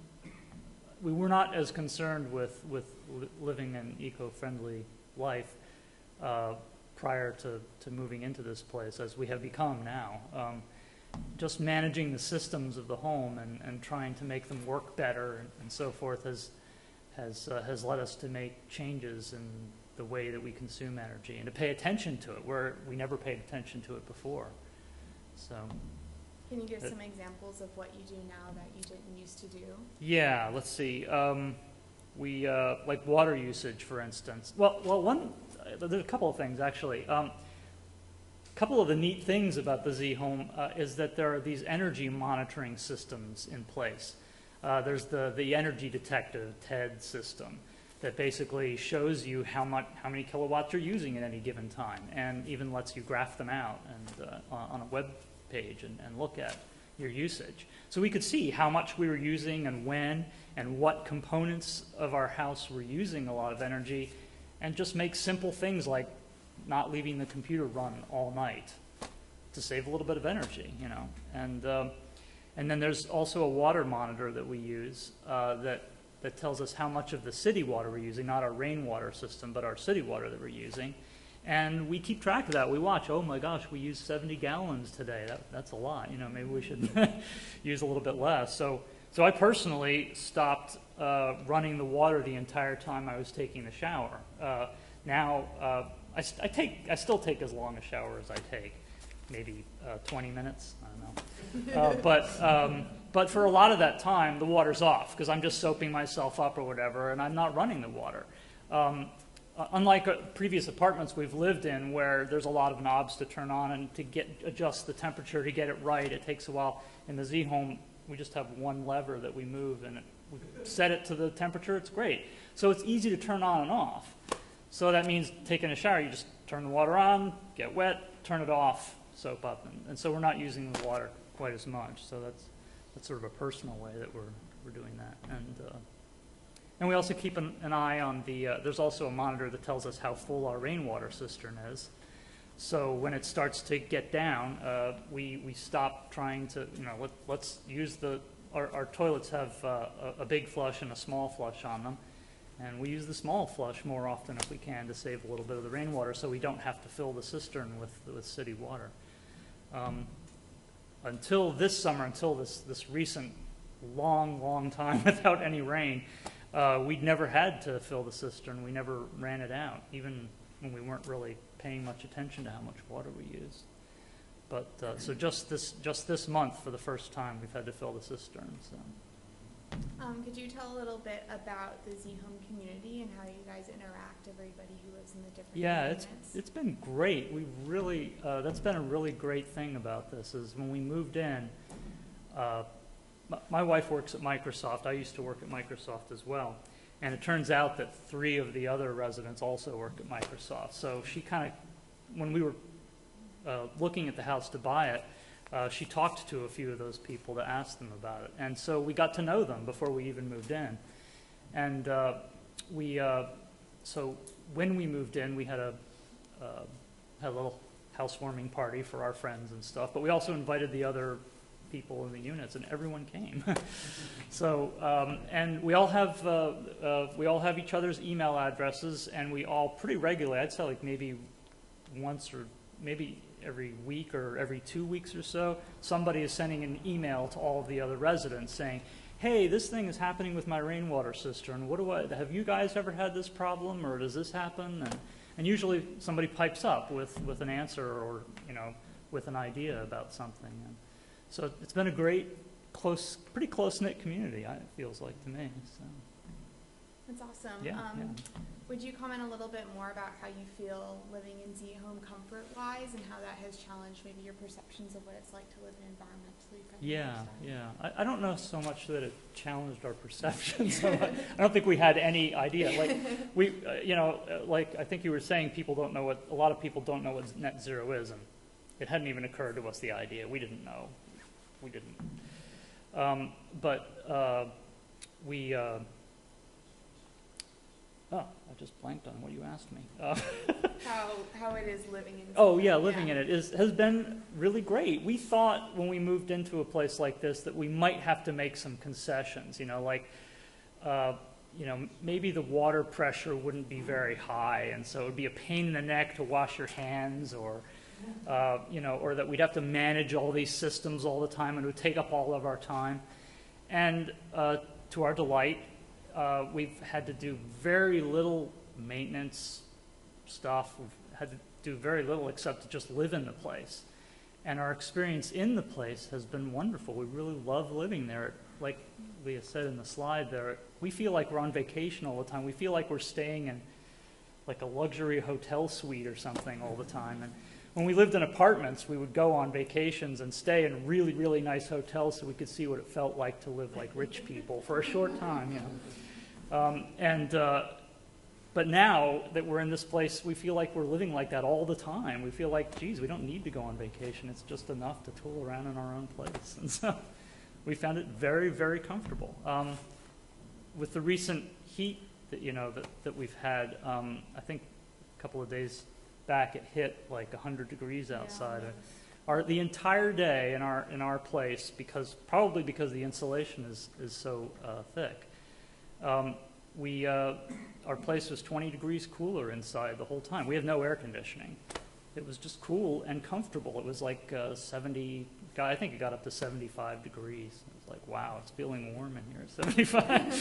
we were not as concerned with living an eco-friendly life prior to moving into this place as we have become now. Just managing the systems of the home and trying to make them work better and so forth has led us to make changes in the way that we consume energy and to pay attention to it where we never paid attention to it before. So, can you give some examples of what you do now that you didn't used to do? Yeah, let's see. We like water usage, for instance. Well, there's a couple of things actually. A couple of the neat things about the zHome is that there are these energy monitoring systems in place. There's the energy detective TED system that basically shows you how many kilowatts you're using at any given time, and even lets you graph them out and on a web page and look at your usage. So we could see how much we were using and when and what components of our house were using a lot of energy, and just make simple things like not leaving the computer run all night to save a little bit of energy, you know. And then there's also a water monitor that we use that tells us how much of the city water we're using, not our rainwater system, but our city water that we're using. And we keep track of that. We watch, oh my gosh, we used 70 gallons today. That's a lot. You know, maybe we should use a little bit less. So I personally stopped running the water the entire time I was taking the shower. Now I still take as long a shower as I take, maybe 20 minutes. I don't know. But for a lot of that time, the water's off because I'm just soaping myself up or whatever, and I'm not running the water. Unlike previous apartments we've lived in where there's a lot of knobs to turn on and to adjust the temperature to get it right, it takes a while. In the zHome, we just have one lever that we move and we set it to the temperature, it's great. So it's easy to turn on and off. So that means taking a shower, you just turn the water on, get wet, turn it off, soap up. And so we're not using the water quite as much. So that's sort of a personal way that we're doing that. And we also keep an eye on there's also a monitor that tells us how full our rainwater cistern is. So when it starts to get down, we stop trying to, you know, let's use our toilets have a big flush and a small flush on them. And we use the small flush more often if we can to save a little bit of the rainwater so we don't have to fill the cistern with city water. Until this summer, until this recent long time without any rain, we'd never had to fill the cistern. We never ran it out, even when we weren't really paying much attention to how much water we used. But so just this month, for the first time, we've had to fill the cistern. So. Could you tell a little bit about the zHome community and how you guys interact, everybody who lives in the different units? It's been great. We really that's been a really great thing about this is when we moved in. My wife works at Microsoft. I used to work at Microsoft as well. And it turns out that 3 of the other residents also work at Microsoft. So she kind of, when we were looking at the house to buy it, she talked to a few of those people to ask them about it. And so we got to know them before we even moved in. And so when we moved in, we had a little housewarming party for our friends and stuff. But we also invited the other people in the units, and everyone came. So, and we all have each other's email addresses, and we all pretty regularly, I'd say like maybe once or maybe every week or every 2 weeks or so, somebody is sending an email to all of the other residents saying, hey, this thing is happening with my rainwater cistern. Have you guys ever had this problem, or does this happen? And usually somebody pipes up with an answer or, you know, with an idea about something. And so it's been a great, pretty close-knit community, it feels like to me. So. That's awesome. Yeah, Would you comment a little bit more about how you feel living in zHome comfort-wise and how that has challenged maybe your perceptions of what it's like to live in an environmentally friendly lifestyle? I don't know so much that it challenged our perceptions. I don't think we had any idea. Like we, like I think you were saying, a lot of people don't know what net zero is, and it hadn't even occurred to us, the idea. We didn't know. We didn't. I just blanked on what you asked me. How it is living in. Oh yeah, living in it has been really great. We thought when we moved into a place like this that we might have to make some concessions. You know, like maybe the water pressure wouldn't be very high, and so it would be a pain in the neck to wash your hands, or that we'd have to manage all these systems all the time, and it would take up all of our time. And to our delight, we've had to do very little maintenance stuff. We've had to do very little except to just live in the place. And our experience in the place has been wonderful. We really love living there. Like Leah said in the slide there, we feel like we're on vacation all the time. We feel like we're staying in like a luxury hotel suite or something all the time. And when we lived in apartments, we would go on vacations and stay in really, really nice hotels so we could see what it felt like to live like rich people for a short time, But now that we're in this place, we feel like we're living like that all the time. We feel like, geez, we don't need to go on vacation. It's just enough to tool around in our own place. And so we found it very, very comfortable. With the recent heat that we've had, I think a couple of days back it hit like 100 degrees outside. The entire day in our place, probably because the insulation is so thick, our place was 20 degrees cooler inside the whole time. We have no air conditioning. It was just cool and comfortable. It was like 70, I think it got up to 75 degrees. It was like, wow, it's feeling warm in here at 75.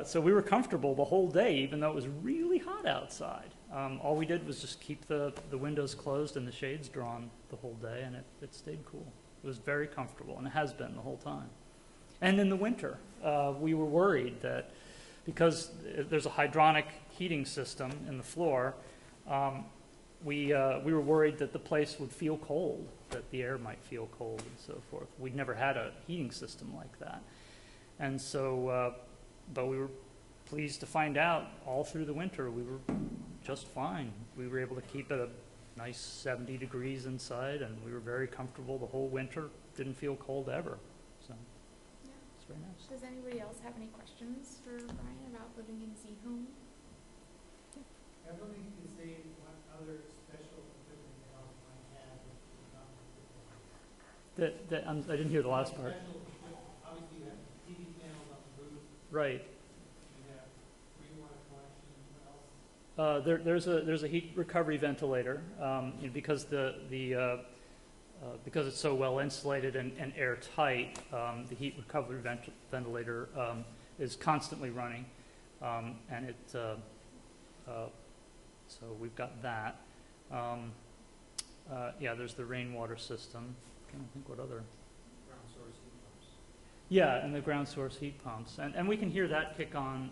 So we were comfortable the whole day, even though it was really hot outside. All we did was just keep the windows closed and the shades drawn the whole day, and it stayed cool. It was very comfortable, and it has been the whole time. And in the winter, we were worried that because there's a hydronic heating system in the floor, we were worried that the place would feel cold, that the air might feel cold and so forth. We'd never had a heating system like that. And so, but we were pleased to find out all through the winter we were just fine. We were able to keep it a nice 70 degrees inside, and we were very comfortable the whole winter. Didn't feel cold ever. So. Very nice. Does anybody else have any questions for Brian about living in zHome? I don't think you can say what other special equipment the house might have. I didn't hear the last part. Obviously, you have TV panels on the roof. Right. You have rainwater collection. What else? There's a heat recovery ventilator because because it's so well insulated and airtight, the heat recovery ventilator is constantly running, and so we've got that. There's the rainwater system. I can't think what other. Ground source heat pumps. Yeah, and the ground source heat pumps, and we can hear that kick on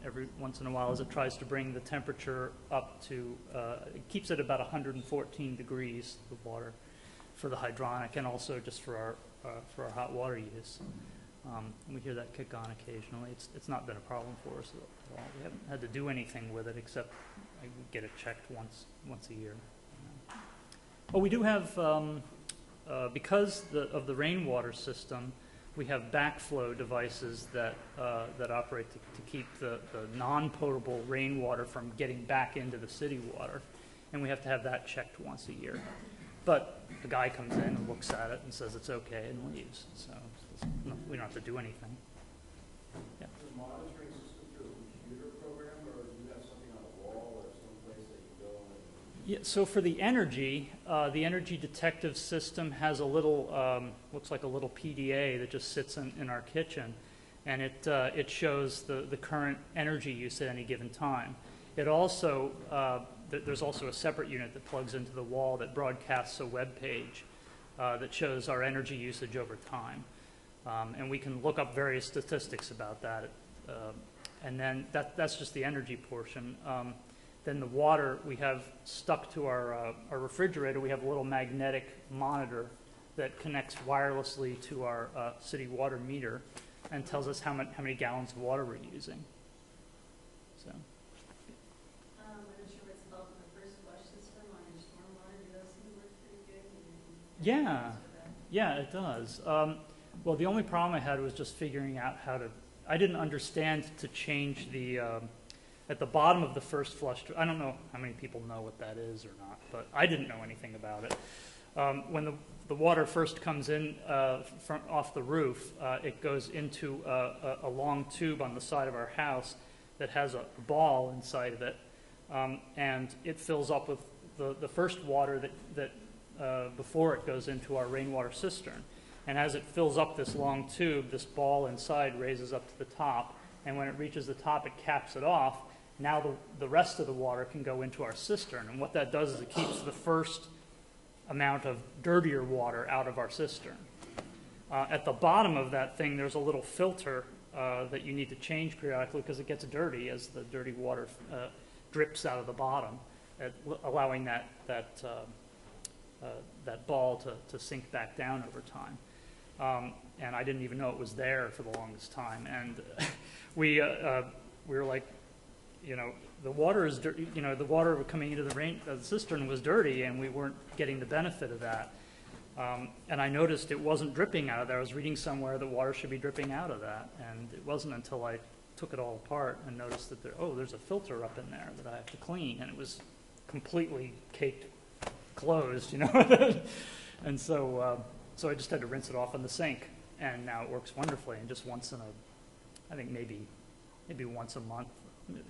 every once in a while as it tries to bring the temperature up to. It keeps it about 114 degrees, the water, for the hydronic, and also just for our hot water use. We hear that kick on occasionally. It's not been a problem for us at all. We haven't had to do anything with it except I get it checked once a year. But we do have, because of the rainwater system, we have backflow devices that operate to keep the non-potable rainwater from getting back into the city water, and we have to have that checked once a year. But the guy comes in and looks at it and says it's okay and leaves. So we don't have to do anything. Yeah. Is the monitoring system through a computer program, or do you have something on the wall or someplace that you go? Yeah. So for the energy detective system has a little, looks like a little PDA that just sits in our kitchen, and it shows the current energy use at any given time. It also there's also a separate unit that plugs into the wall that broadcasts a web page that shows our energy usage over time. And we can look up various statistics about that. And then that's just the energy portion. Then the water, we have stuck to our refrigerator, we have a little magnetic monitor that connects wirelessly to our city water meter and tells us how many gallons of water we're using. So. Yeah, it does. Well, the only problem I had was just figuring out how to. I didn't understand to change the at the bottom of the first flush. I don't know how many people know what that is or not, but I didn't know anything about it. When the water first comes in off the roof, it goes into a long tube on the side of our house that has a ball inside of it, and it fills up with the first water that before it goes into our rainwater cistern. And as it fills up this long tube, this ball inside raises up to the top, and when it reaches the top, it caps it off. Now the rest of the water can go into our cistern, and what that does is it keeps the first amount of dirtier water out of our cistern. At the bottom of that thing, there's a little filter that you need to change periodically because it gets dirty as the dirty water drips out of the bottom, allowing that ball to sink back down over time. And I didn't even know it was there for the longest time. And we were like, the water is dirty. The water coming into the cistern was dirty, and we weren't getting the benefit of that. And I noticed it wasn't dripping out of there. I was reading somewhere that water should be dripping out of that, and it wasn't until I took it all apart and noticed that there's a filter up in there that I have to clean, and it was completely caked closed, And so I just had to rinse it off in the sink, and now it works wonderfully. And just once in I think maybe once a month,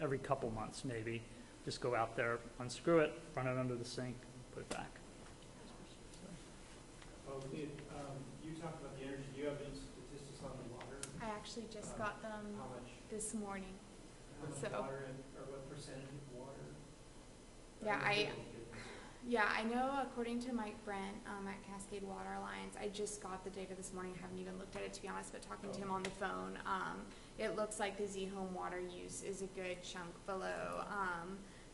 every couple months maybe, just go out there, unscrew it, run it under the sink, put it back. You talked about the energy. Do you have any statistics on the water? I actually just got them this morning. How much water or what percentage of water? Yeah, I know according to Mike Brent at Cascade Water Alliance, I just got the data this morning. I haven't even looked at it, to be honest, but talking to him on the phone, it looks like the zHome water use is a good chunk below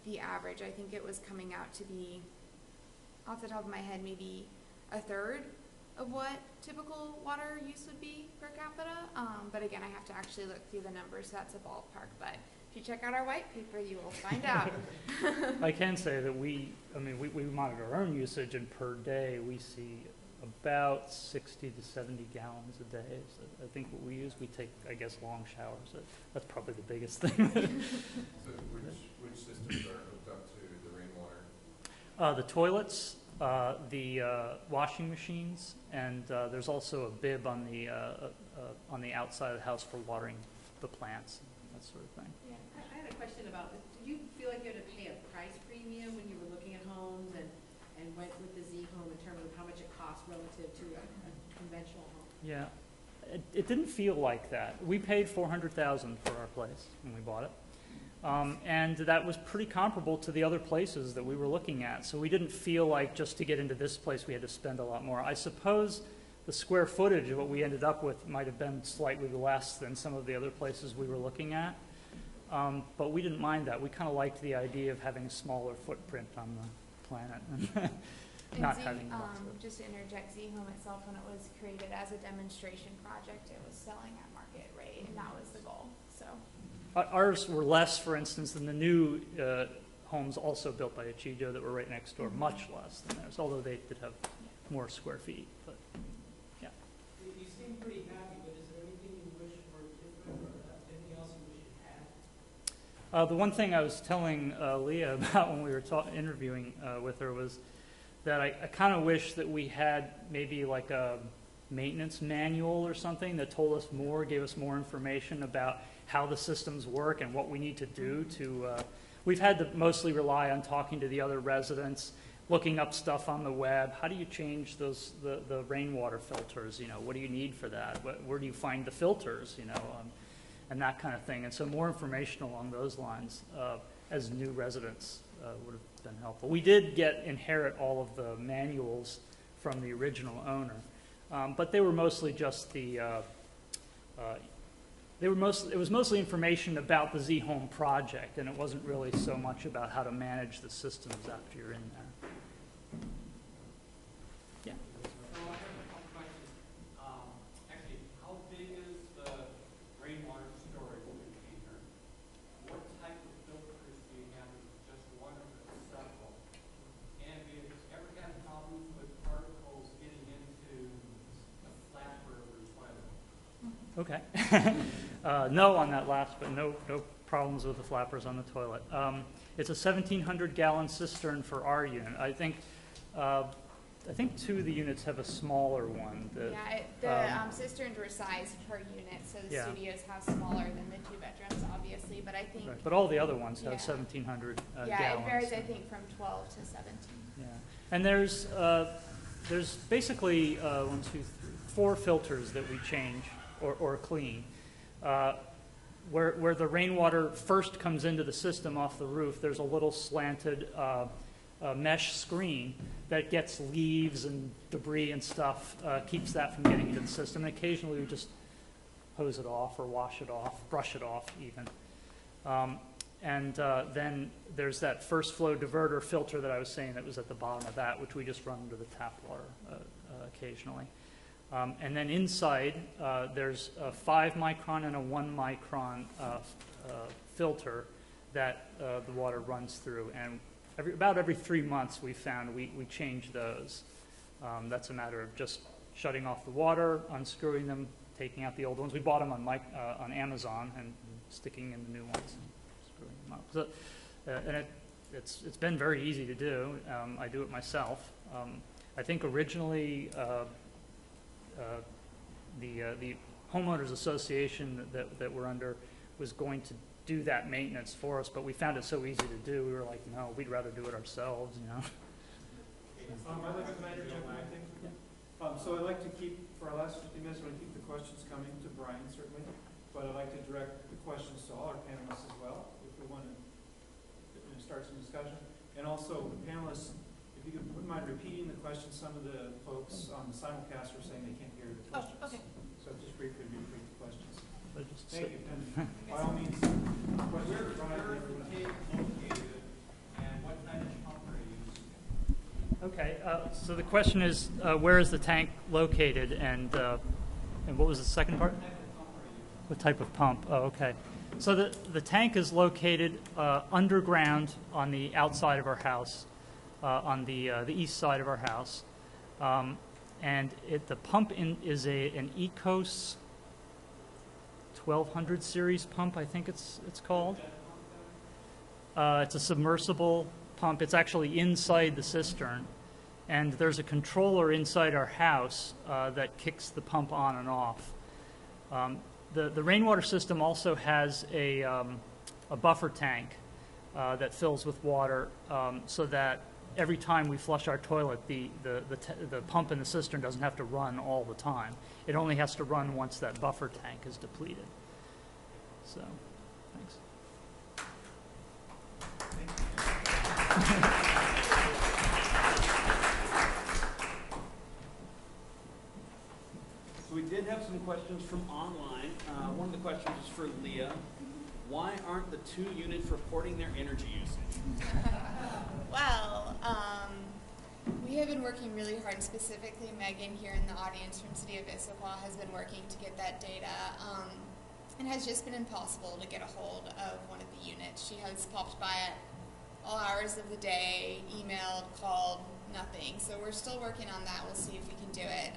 the average. I think it was coming out to be, off the top of my head, maybe a third of what typical water use would be per capita. But again, I have to actually look through the numbers, so that's a ballpark. But if you check out our white paper, you will find out. I can say that we monitor our own usage, and per day we see about 60 to 70 gallons a day. So I think what we use, we take, I guess, long showers. That's probably the biggest thing. So which systems are hooked up to the rainwater? The toilets, the washing machines, and there's also a bib on the outside of the house for watering the plants, and that sort of thing. Yeah, I had a question about, did you feel like you had to pay a price premium when you were looking at homes and went with the zHome in terms of how much it costs relative to a conventional home? Yeah, it didn't feel like that. We paid $400,000 for our place when we bought it. And that was pretty comparable to the other places that we were looking at. So we didn't feel like just to get into this place we had to spend a lot more. I suppose the square footage of what we ended up with might have been slightly less than some of the other places we were looking at. But we didn't mind that. We kind of liked the idea of having a smaller footprint on the planet and not having lots of it. Just to interject, zHome itself, when it was created as a demonstration project, it was selling at market rate, and that was the goal. So. Ours were less, for instance, than the new homes also built by Echigo that were right next door, much less than theirs, although they did have more square feet. But yeah. You seem pretty happy, but is there anything you wish were different or anything else you wish you had? The one thing I was telling Leah about when we were interviewing with her was that I kind of wish that we had maybe like a maintenance manual or something that told us more, gave us more information about how the systems work and what we need to do to, we've had to mostly rely on talking to the other residents, looking up stuff on the web. How do you change those, the rainwater filters? What do you need for that? Where do you find the filters, and that kind of thing. And so more information along those lines as new residents would have been helpful. We did inherit all of the manuals from the original owner, but they were mostly just the, it was mostly information about the zHome project, and it wasn't really so much about how to manage the systems after you're in there. Yeah. So I have a couple questions. Actually, how big is the rainwater storage container? What type of filters do you have? Is it just one or several? And have you ever had problems with particles getting into the flapper of your toilet? Okay. No on that last, but no problems with the flappers on the toilet. It's a 1,700 gallon cistern for our unit. I think I think 2 of the units have a smaller one. The cisterns were sized per unit, so the studios have smaller than the 2 bedrooms, obviously. But I think, but all the other ones have 1,700 gallons. Yeah, it varies. I think from 12 to 17. Yeah, and there's basically 4 filters that we change or clean. Where the rainwater first comes into the system off the roof, there's a little slanted mesh screen that gets leaves and debris and stuff, keeps that from getting into the system. And occasionally we just hose it off or wash it off, brush it off even. Then there's that first flow diverter filter that I was saying that was at the bottom of that, which we just run under the tap water occasionally. And then inside, there's a 5 micron and a 1 micron filter that the water runs through. And about every 3 months, we found we change those. That's a matter of just shutting off the water, unscrewing them, taking out the old ones. We bought them on Amazon and sticking in the new ones and screwing them up. So, and it's been very easy to do. I do it myself. I think originally the homeowners association that we're under was going to do that maintenance for us, but we found it so easy to do. We were like, no, we'd rather do it ourselves, you know. I'd like to interject one thing. So I'd like to keep, for our last 50 minutes, I want to keep the questions coming to Brian, certainly, but I'd like to direct the questions to all our panelists as well, if we want to start some discussion. And also, the panelists, if you wouldn't mind repeating the questions, some of the folks on the simulcast were saying they can't hear the questions. Oh, okay. So just briefly repeat the questions. Thank you. And by all means, questions for Brian. Where is the cave located, and what kind of pump are you using? Okay, so the question is, where is the tank located, and what was the second part? What type of pump? Oh, okay. So the tank is located underground on the outside of our house, on the east side of our house, and the pump is an Ecos 1200 series pump, I think it's called. It's a submersible pump. It's actually inside the cistern, and there's a controller inside our house that kicks the pump on and off. The rainwater system also has a buffer tank that fills with water, so that every time we flush our toilet, the pump in the cistern doesn't have to run all the time. It only has to run once that buffer tank is depleted. So, thanks. So we did have some questions from online. One of the questions is for Leah. Why aren't the 2 units reporting their energy usage? Well, we have been working really hard, specifically Megan here in the audience from City of Issaquah has been working to get that data. It has just been impossible to get a hold of one of the units. She has popped by at all hours of the day, emailed, called, nothing. So we're still working on that. We'll see if we can do it.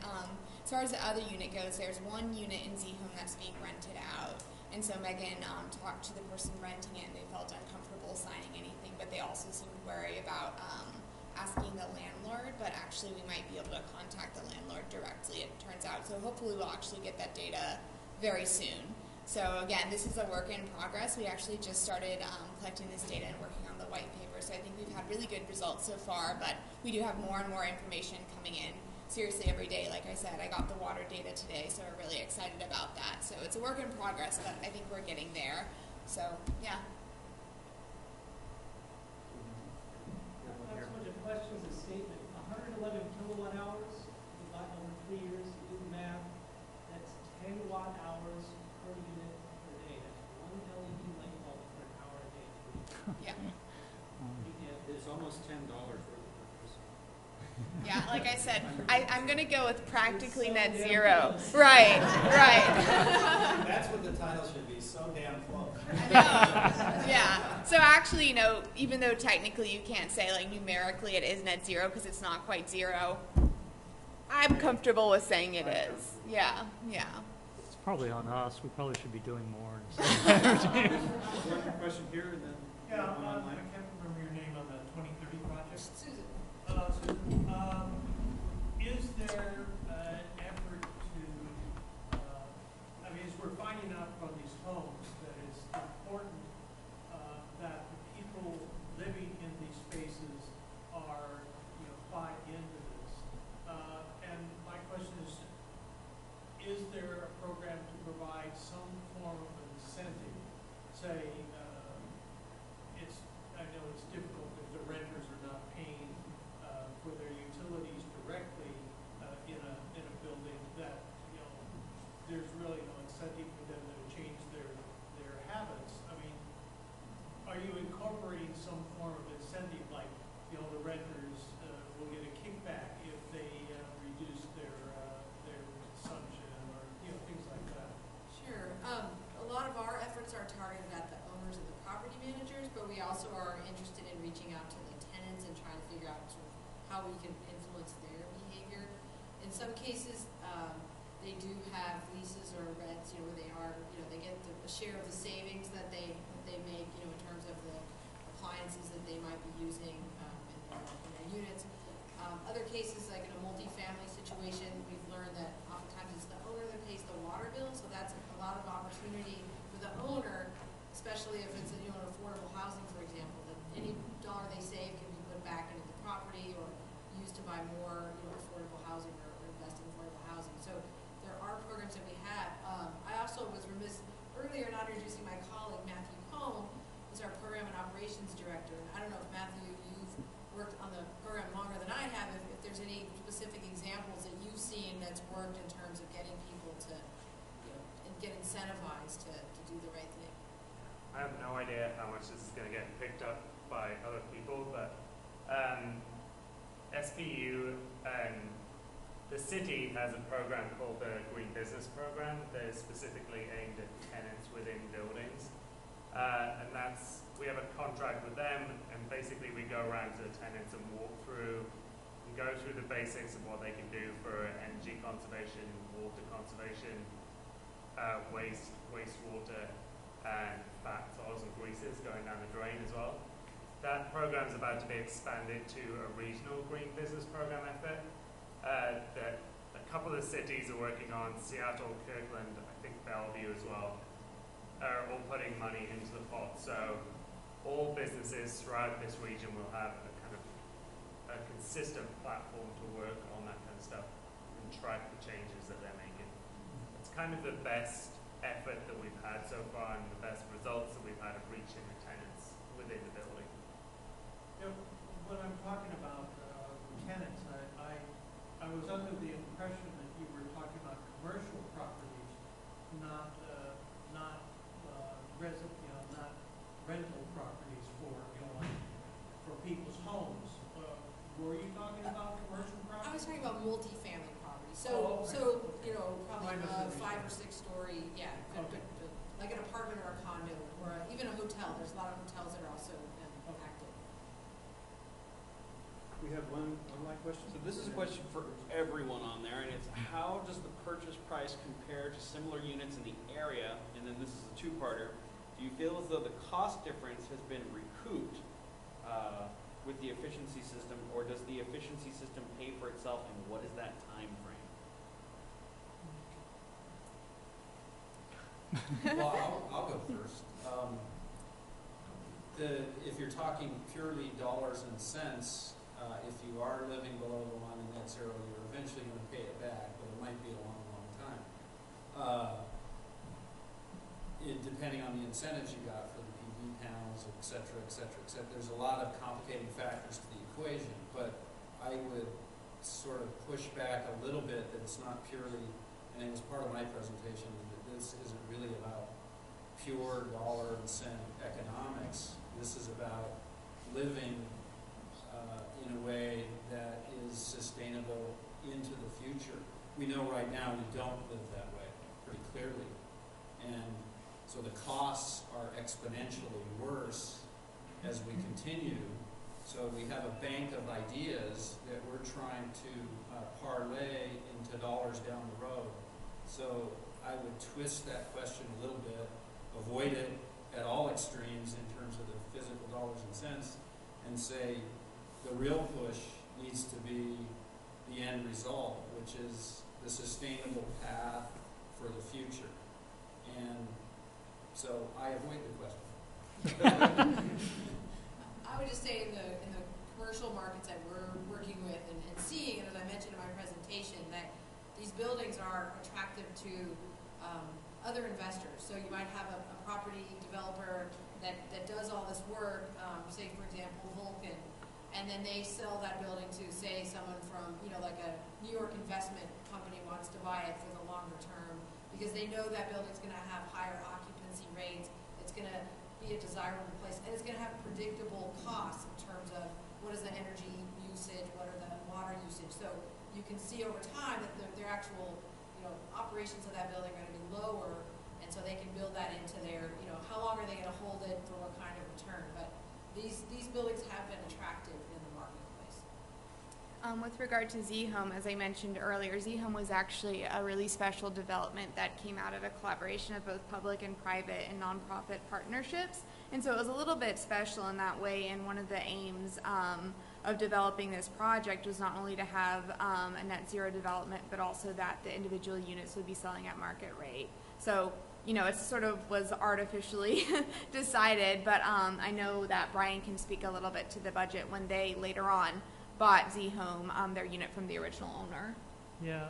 As far as the other unit goes, there's 1 unit in zHome that's being rented out. And so Megan talked to the person renting it, and they felt uncomfortable signing anything, but they also seemed worried about asking the landlord, but actually we might be able to contact the landlord directly, it turns out. So hopefully we'll actually get that data very soon. So again, this is a work in progress. We actually just started collecting this data and working on the white paper, so I think we've had really good results so far, but we do have more and more information coming in seriously every day. Like I said, I got the water data today, so we're really excited about that. So it's a work in progress, but I think we're getting there. So, yeah. Not so much a question as a statement. 111 kilowatt hours, divided over 3 years, you do the math, that's 10 watt hours per unit per day. That's 1 LED light bulb for an hour a day. Yeah. It's almost $10 worth of purchase. Yeah, like I said, I'm going to go with practically net zero. Right, right. That's what the title should be, so damn close. I know. Yeah. So actually, even though technically you can't say, like, numerically it is net zero because it's not quite zero, I'm comfortable with saying it is. Yeah, yeah. It's probably on us. We probably should be doing more. One question here, and then Yeah, one online. I can't remember your name on the 2030 project. Susan. Susan, there an effort to, I mean, as we're finding out from these homes, that it's important that the people living in these spaces are, buy into this. And my question is there a program to provide some form of incentive? Say, I know it's difficult if the renters are not paying for their utilities directly in a building, that there's really no incentive for them to change their habits. I mean, are you incorporating some form of incentive, like the renters will get a kickback if they reduce their consumption, or things like that? Sure. A lot of our efforts are targeted at the owners and the property managers, but we also are interested in reaching out to the tenants and trying to figure out sort of how we can influence their behavior. In some cases, they do have leases or rents, where they are, they get a share of the savings that they make, in terms of the appliances that they might be using in their units. Other cases, like in a multifamily situation, we've learned that oftentimes it's the owner that pays the water bill, so that's a lot of opportunity for the owner, especially if it's an affordable housing, for example, that any dollar they save can be put back into the property or used to buy more affordable housing or invest in affordable housing. So there are programs that we have. I also was remiss earlier not introducing my colleague, Matthew Cohn, who's our Program and Operations Director. And I don't know if, Matthew, you've worked on the program longer than I have, if there's any specific examples that you've seen that's worked in terms of getting people to get incentivized to do the right thing. I have no idea how much this is going to get picked up by other people, but SPU and the city has a program called the Green Business Program that is specifically aimed at tenants within buildings. And we have a contract with them, and basically we go around to the tenants and walk through and go through the basics of what they can do for energy conservation, water conservation, wastewater, and fats, oils, and greases going down the drain as well. That program is about to be expanded to a regional green business program effort that a couple of cities are working on. Seattle, Kirkland, I think Bellevue as well, are all putting money into the pot. So all businesses throughout this region will have a kind of a consistent platform to work on that kind of stuff and track the changes that they're making. It's kind of the best effort that we've had so far and the best results that we've had of reaching the tenants within the building. When I'm talking about tenants, I was under the impression that you were talking about commercial properties, not rental properties for people's homes. Were you talking about commercial properties? I was talking about multifamily properties. Okay. Probably a 5 or 6 story, like an apartment or a condo, or even a hotel. There's a lot of hotels that are also active. We have one online question. So this is a question for everyone on there, and it's how does the purchase price compare to similar units in the area? And then this is a two-parter. Do you feel as though the cost difference has been recouped with the efficiency system, or does the efficiency system pay for itself, and what is that time frame? Well, I'll go first. If you're talking purely dollars and cents, if you are living below the line in net zero, you're eventually going to pay it back, but it might be a long, long time. Depending on the incentives you got for the PV panels, et cetera, et cetera, et cetera. There's a lot of complicating factors to the equation, but I would sort of push back a little bit that it's not purely, and it was part of my presentation, that this isn't really about pure dollar and cent economics. This is about living in a way that is sustainable into the future. We know right now we don't live that way pretty clearly. And so the costs are exponentially worse as we continue. So we have a bank of ideas that we're trying to parlay into dollars down the road. So I would twist that question a little bit, avoid it at all extremes in terms of the physical dollars and cents, and say the real push needs to be the end result, the sustainable path for the future. And so I avoid the question. I would just say in the commercial markets that we're working with and seeing, and as I mentioned in my presentation, that these buildings are attractive to other investors. So you might have a property developer that does all this work, say for example Vulcan, and then they sell that building to say someone from, like a New York investment company wants to buy it for the longer term because they know that building's going to have higher occupancy rates, it's going to be a desirable place, and it's going to have predictable costs in terms of what is the energy usage, what are the water usage. So you can see over time that their actual operations of that building are going to be lower, and so they can build that into their, how long are they going to hold it for what kind of return. But these buildings have been attractive in the marketplace. With regard to zHome, as I mentioned earlier, zHome was actually a really special development that came out of a collaboration of both public and private and nonprofit partnerships. And so it was a little bit special in that way, and one of the aims of developing this project was not only to have a net zero development, but also that the individual units would be selling at market rate. So, it sort of was artificially decided, but I know that Brian can speak a little bit to the budget when they later on bought zHome, their unit from the original owner. Yeah,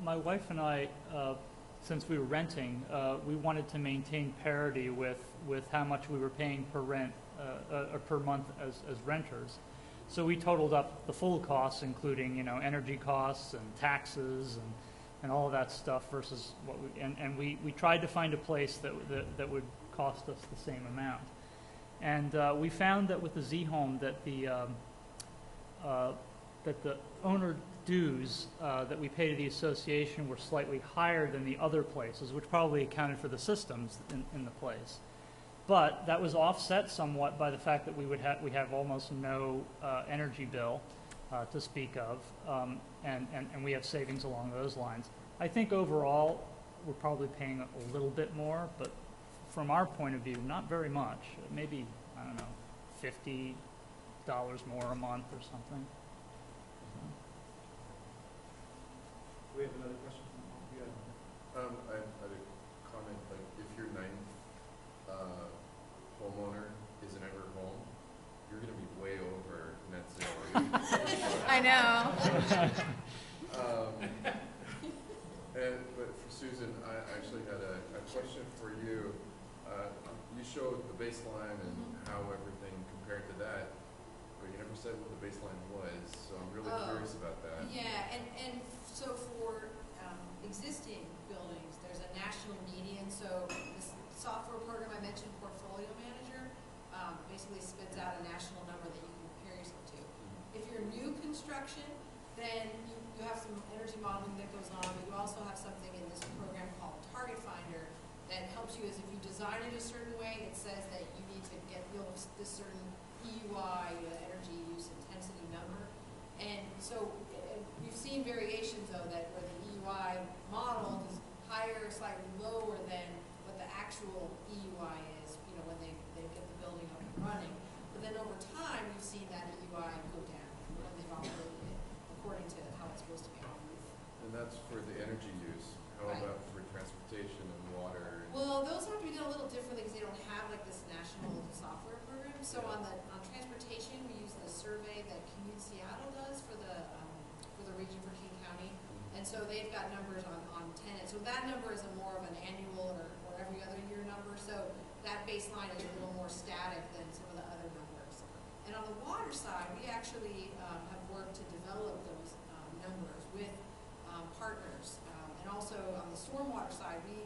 my wife and I, since we were renting, we wanted to maintain parity with how much we were paying per rent or per month as renters. So we totaled up the full costs, including energy costs and taxes and all of that stuff versus what we tried to find a place that would cost us the same amount. And we found that with the zHome that the owner dues that we pay to the association were slightly higher than the other places, which probably accounted for the systems in the place. But that was offset somewhat by the fact that we have almost no energy bill to speak of, and we have savings along those lines. I think overall we're probably paying a little bit more, but from our point of view, not very much. Maybe, I don't know, $50 more a month or something. We have another question. I had a comment, like if your ninth homeowner isn't ever home, you're going to be way over net zero. I know. But for Susan, I actually had a question for you. You showed the baseline and how everything compared to that, but you never said what the baseline was, so I'm really curious about that. Yeah, and so for existing buildings, there's a national median. So this software program I mentioned, Portfolio Manager, basically spits out a national number that you can compare yourself to. If you're new construction, then you have some energy modeling that goes on, but you also have something in this program called Target Finder that helps you as if you design it a certain way, it says that you need to get this certain EUI, energy use intensity number. And so we've seen variations though that where the EUI model is higher, slightly lower than what the actual EUI is, when they get the building up and running. But then over time, we've seen that EUI go down when they've operated it according to how it's supposed to be operated. And that's for the energy use. How Right. about for transportation and water? Well, those have to be done a little differently because they don't have like this national software program. So on transportation, we use the survey that Commute Seattle does for the region for King County, and so they've got numbers on tenants. So that number is a more of an annual or every other year number. So that baseline is a little more static than some of the other numbers. And on the water side, we actually have worked to develop those numbers with partners. And also on the stormwater side, we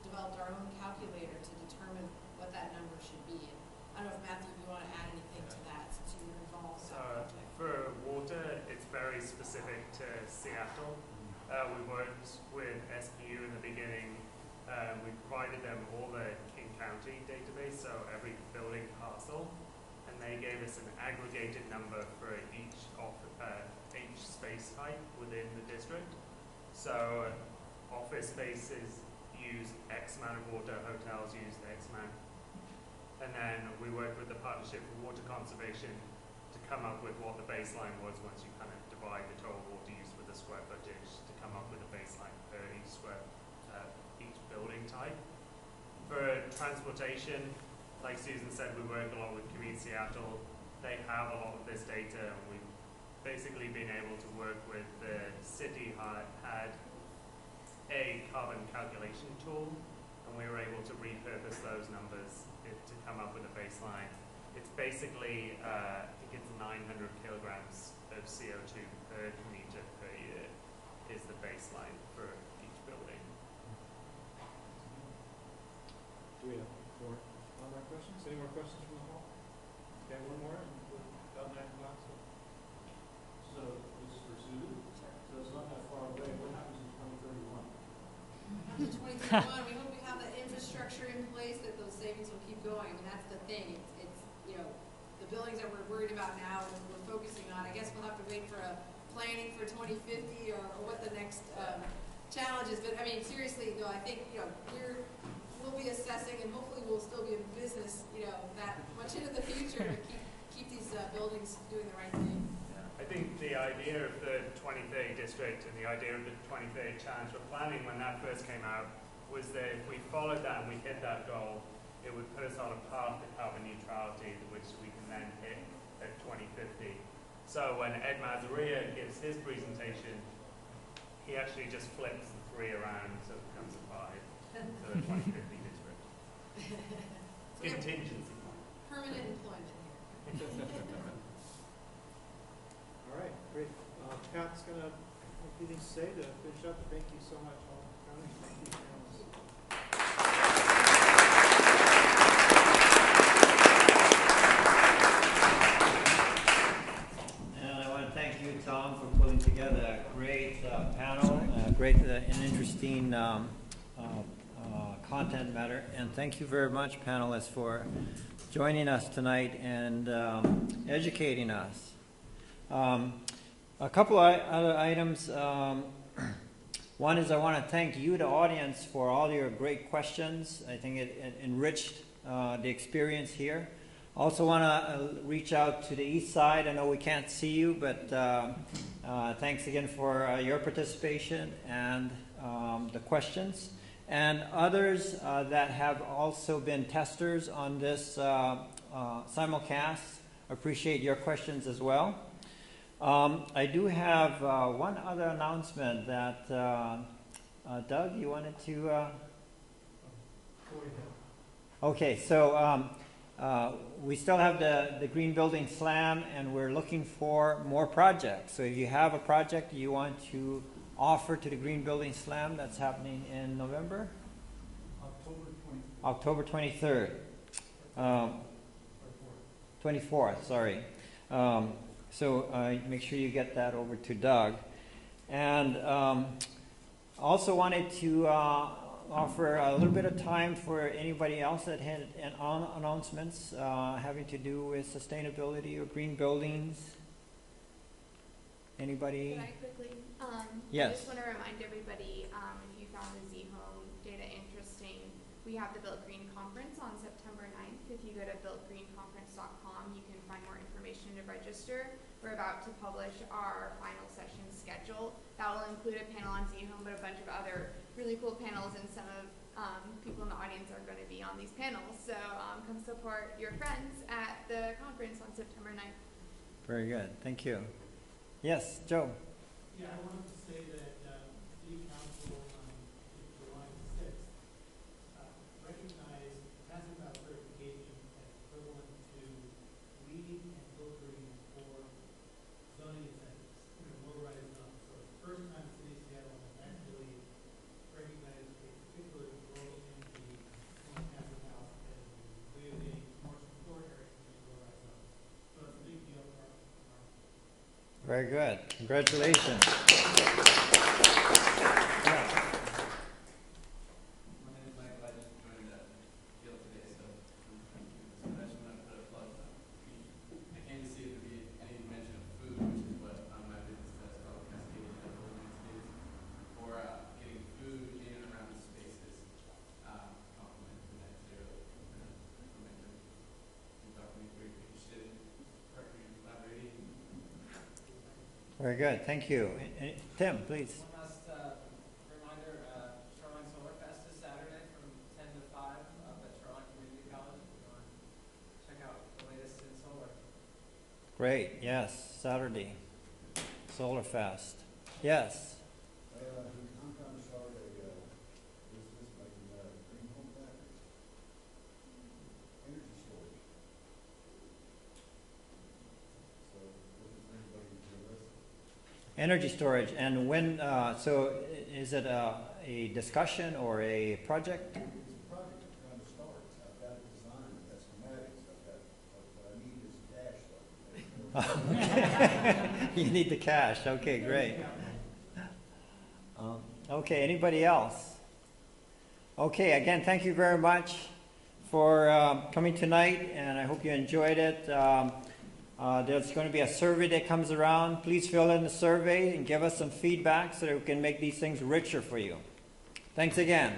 developed our own calculator to determine what that number should be. And I don't know if Matthew, you want to add anything to that since you were involved. So for water, it's very specific to Seattle. We worked with SPU in the beginning. We provided them all the King County database, so every building parcel, and they gave us an aggregated number for each space type within the district. So office spaces use X amount of water, hotels use X amount. And then we worked with the Partnership for Water Conservation to come up with what the baseline was once you kind of divide the total water use with the the square footage to come up with a baseline per each building type. For transportation, like Susan said, we work a lot with Commute Seattle. They have a lot of this data, and we've basically been able to work with the city had a carbon calculation tool, and we were able to repurpose those numbers to come up with a baseline. It's basically, I think it's 900 kilograms of CO2 per commuter per year is the baseline for each building. Do we have more questions? Any more questions from the hall? Okay, one more, and we'll go back to box. So, this is for Susan. So it's not that far away. What happens in 2031? After 2031, we hope we have the infrastructure in place that those savings will keep going. I mean, that's the thing. It's you know, the buildings that we're worried about now and we're focusing on. I guess we'll have to wait for a planning for 2050 or what the next challenge is. But I mean, seriously though, I think we'll be assessing, and hopefully we'll still be in business, that much into the future to keep these buildings doing the right thing. I think the idea of the 2030 district and the idea of the 2030 challenge for planning, when that first came out, was that if we followed that and we hit that goal, it would put us on a path to carbon neutrality, which we can then hit at 2050. So when Ed Mazzaria gives his presentation, he actually just flips the 3 around so it becomes a 5. So the 2050 district. Contingency. Permanent employment here. All right, great. Pat's going to have a few things to say to finish up. Thank you so much all for coming. Thank you, panelists. And I want to thank you, Tom, for putting together a great panel, great and interesting content matter. And thank you very much, panelists, for joining us tonight and educating us. A couple of other items. One is I want to thank you, the audience, for all your great questions. I think it enriched the experience here. Also want to reach out to the east side. I know we can't see you, but thanks again for your participation and the questions. And others that have also been testers on this simulcast, appreciate your questions as well. I do have one other announcement that, Doug, you wanted to... Okay, so we still have the Green Building Slam, and we're looking for more projects. So if you have a project you want to offer to the Green Building Slam, that's happening in November? October 23rd. 24th, sorry. So make sure you get that over to Doug. And also wanted to offer a little bit of time for anybody else that had announcements having to do with sustainability or green buildings. Anybody? Can I quickly? Yes. I just want to remind everybody, if you found the zHome data interesting, we have the Built Green Conference on September 9th. If you go to builtgreenconference.com, you can find more information to register. We're about to publish our final session schedule. That will include a panel on zHome, but a bunch of other really cool panels, and some of people in the audience are going to be on these panels. So come support your friends at the conference on September 9th. Very good. Thank you. Yes, Joe. Yeah, I wanted to say that the council on July 6th recognized passive valve certification as equivalent to leading and filtering for zoning incentives, low-rise zones. So it's the first time the city of Seattle has actually recognized a particular role in the passive valve as including a commercial floor area in low-rise zones. So it's a big deal for us. Very good. Congratulations. My name is Michael. I just joined the field today, so I just want to put a plug. I came to see if there be any mention of food, which is what my business does, called Cascading Medical Landscapes, for getting food in and around the spaces, complement the net zero momentum. You talk to me if you're interested in partnering and collaborating. Very good, thank you. Tim, please. One last reminder, Shoreline Solar Fest is Saturday from 10 to 5 up at Shoreline Community College. If you want to check out the latest in solar. Great, yes, Saturday, Solar Fest. Yes. I'm trying to start a business making green home batteries, energy storage. So looking for anybody who's interested. Energy storage, and when, so is it a discussion or a project? It's a project I'm trying to start. I've got a design, I've got schematics, what I need is cash though. You need the cash, okay, great. Okay, anybody else? Okay, again, thank you very much for coming tonight, and I hope you enjoyed it. There's going to be a survey that comes around. Please fill in the survey and give us some feedback so that we can make these things richer for you. Thanks again.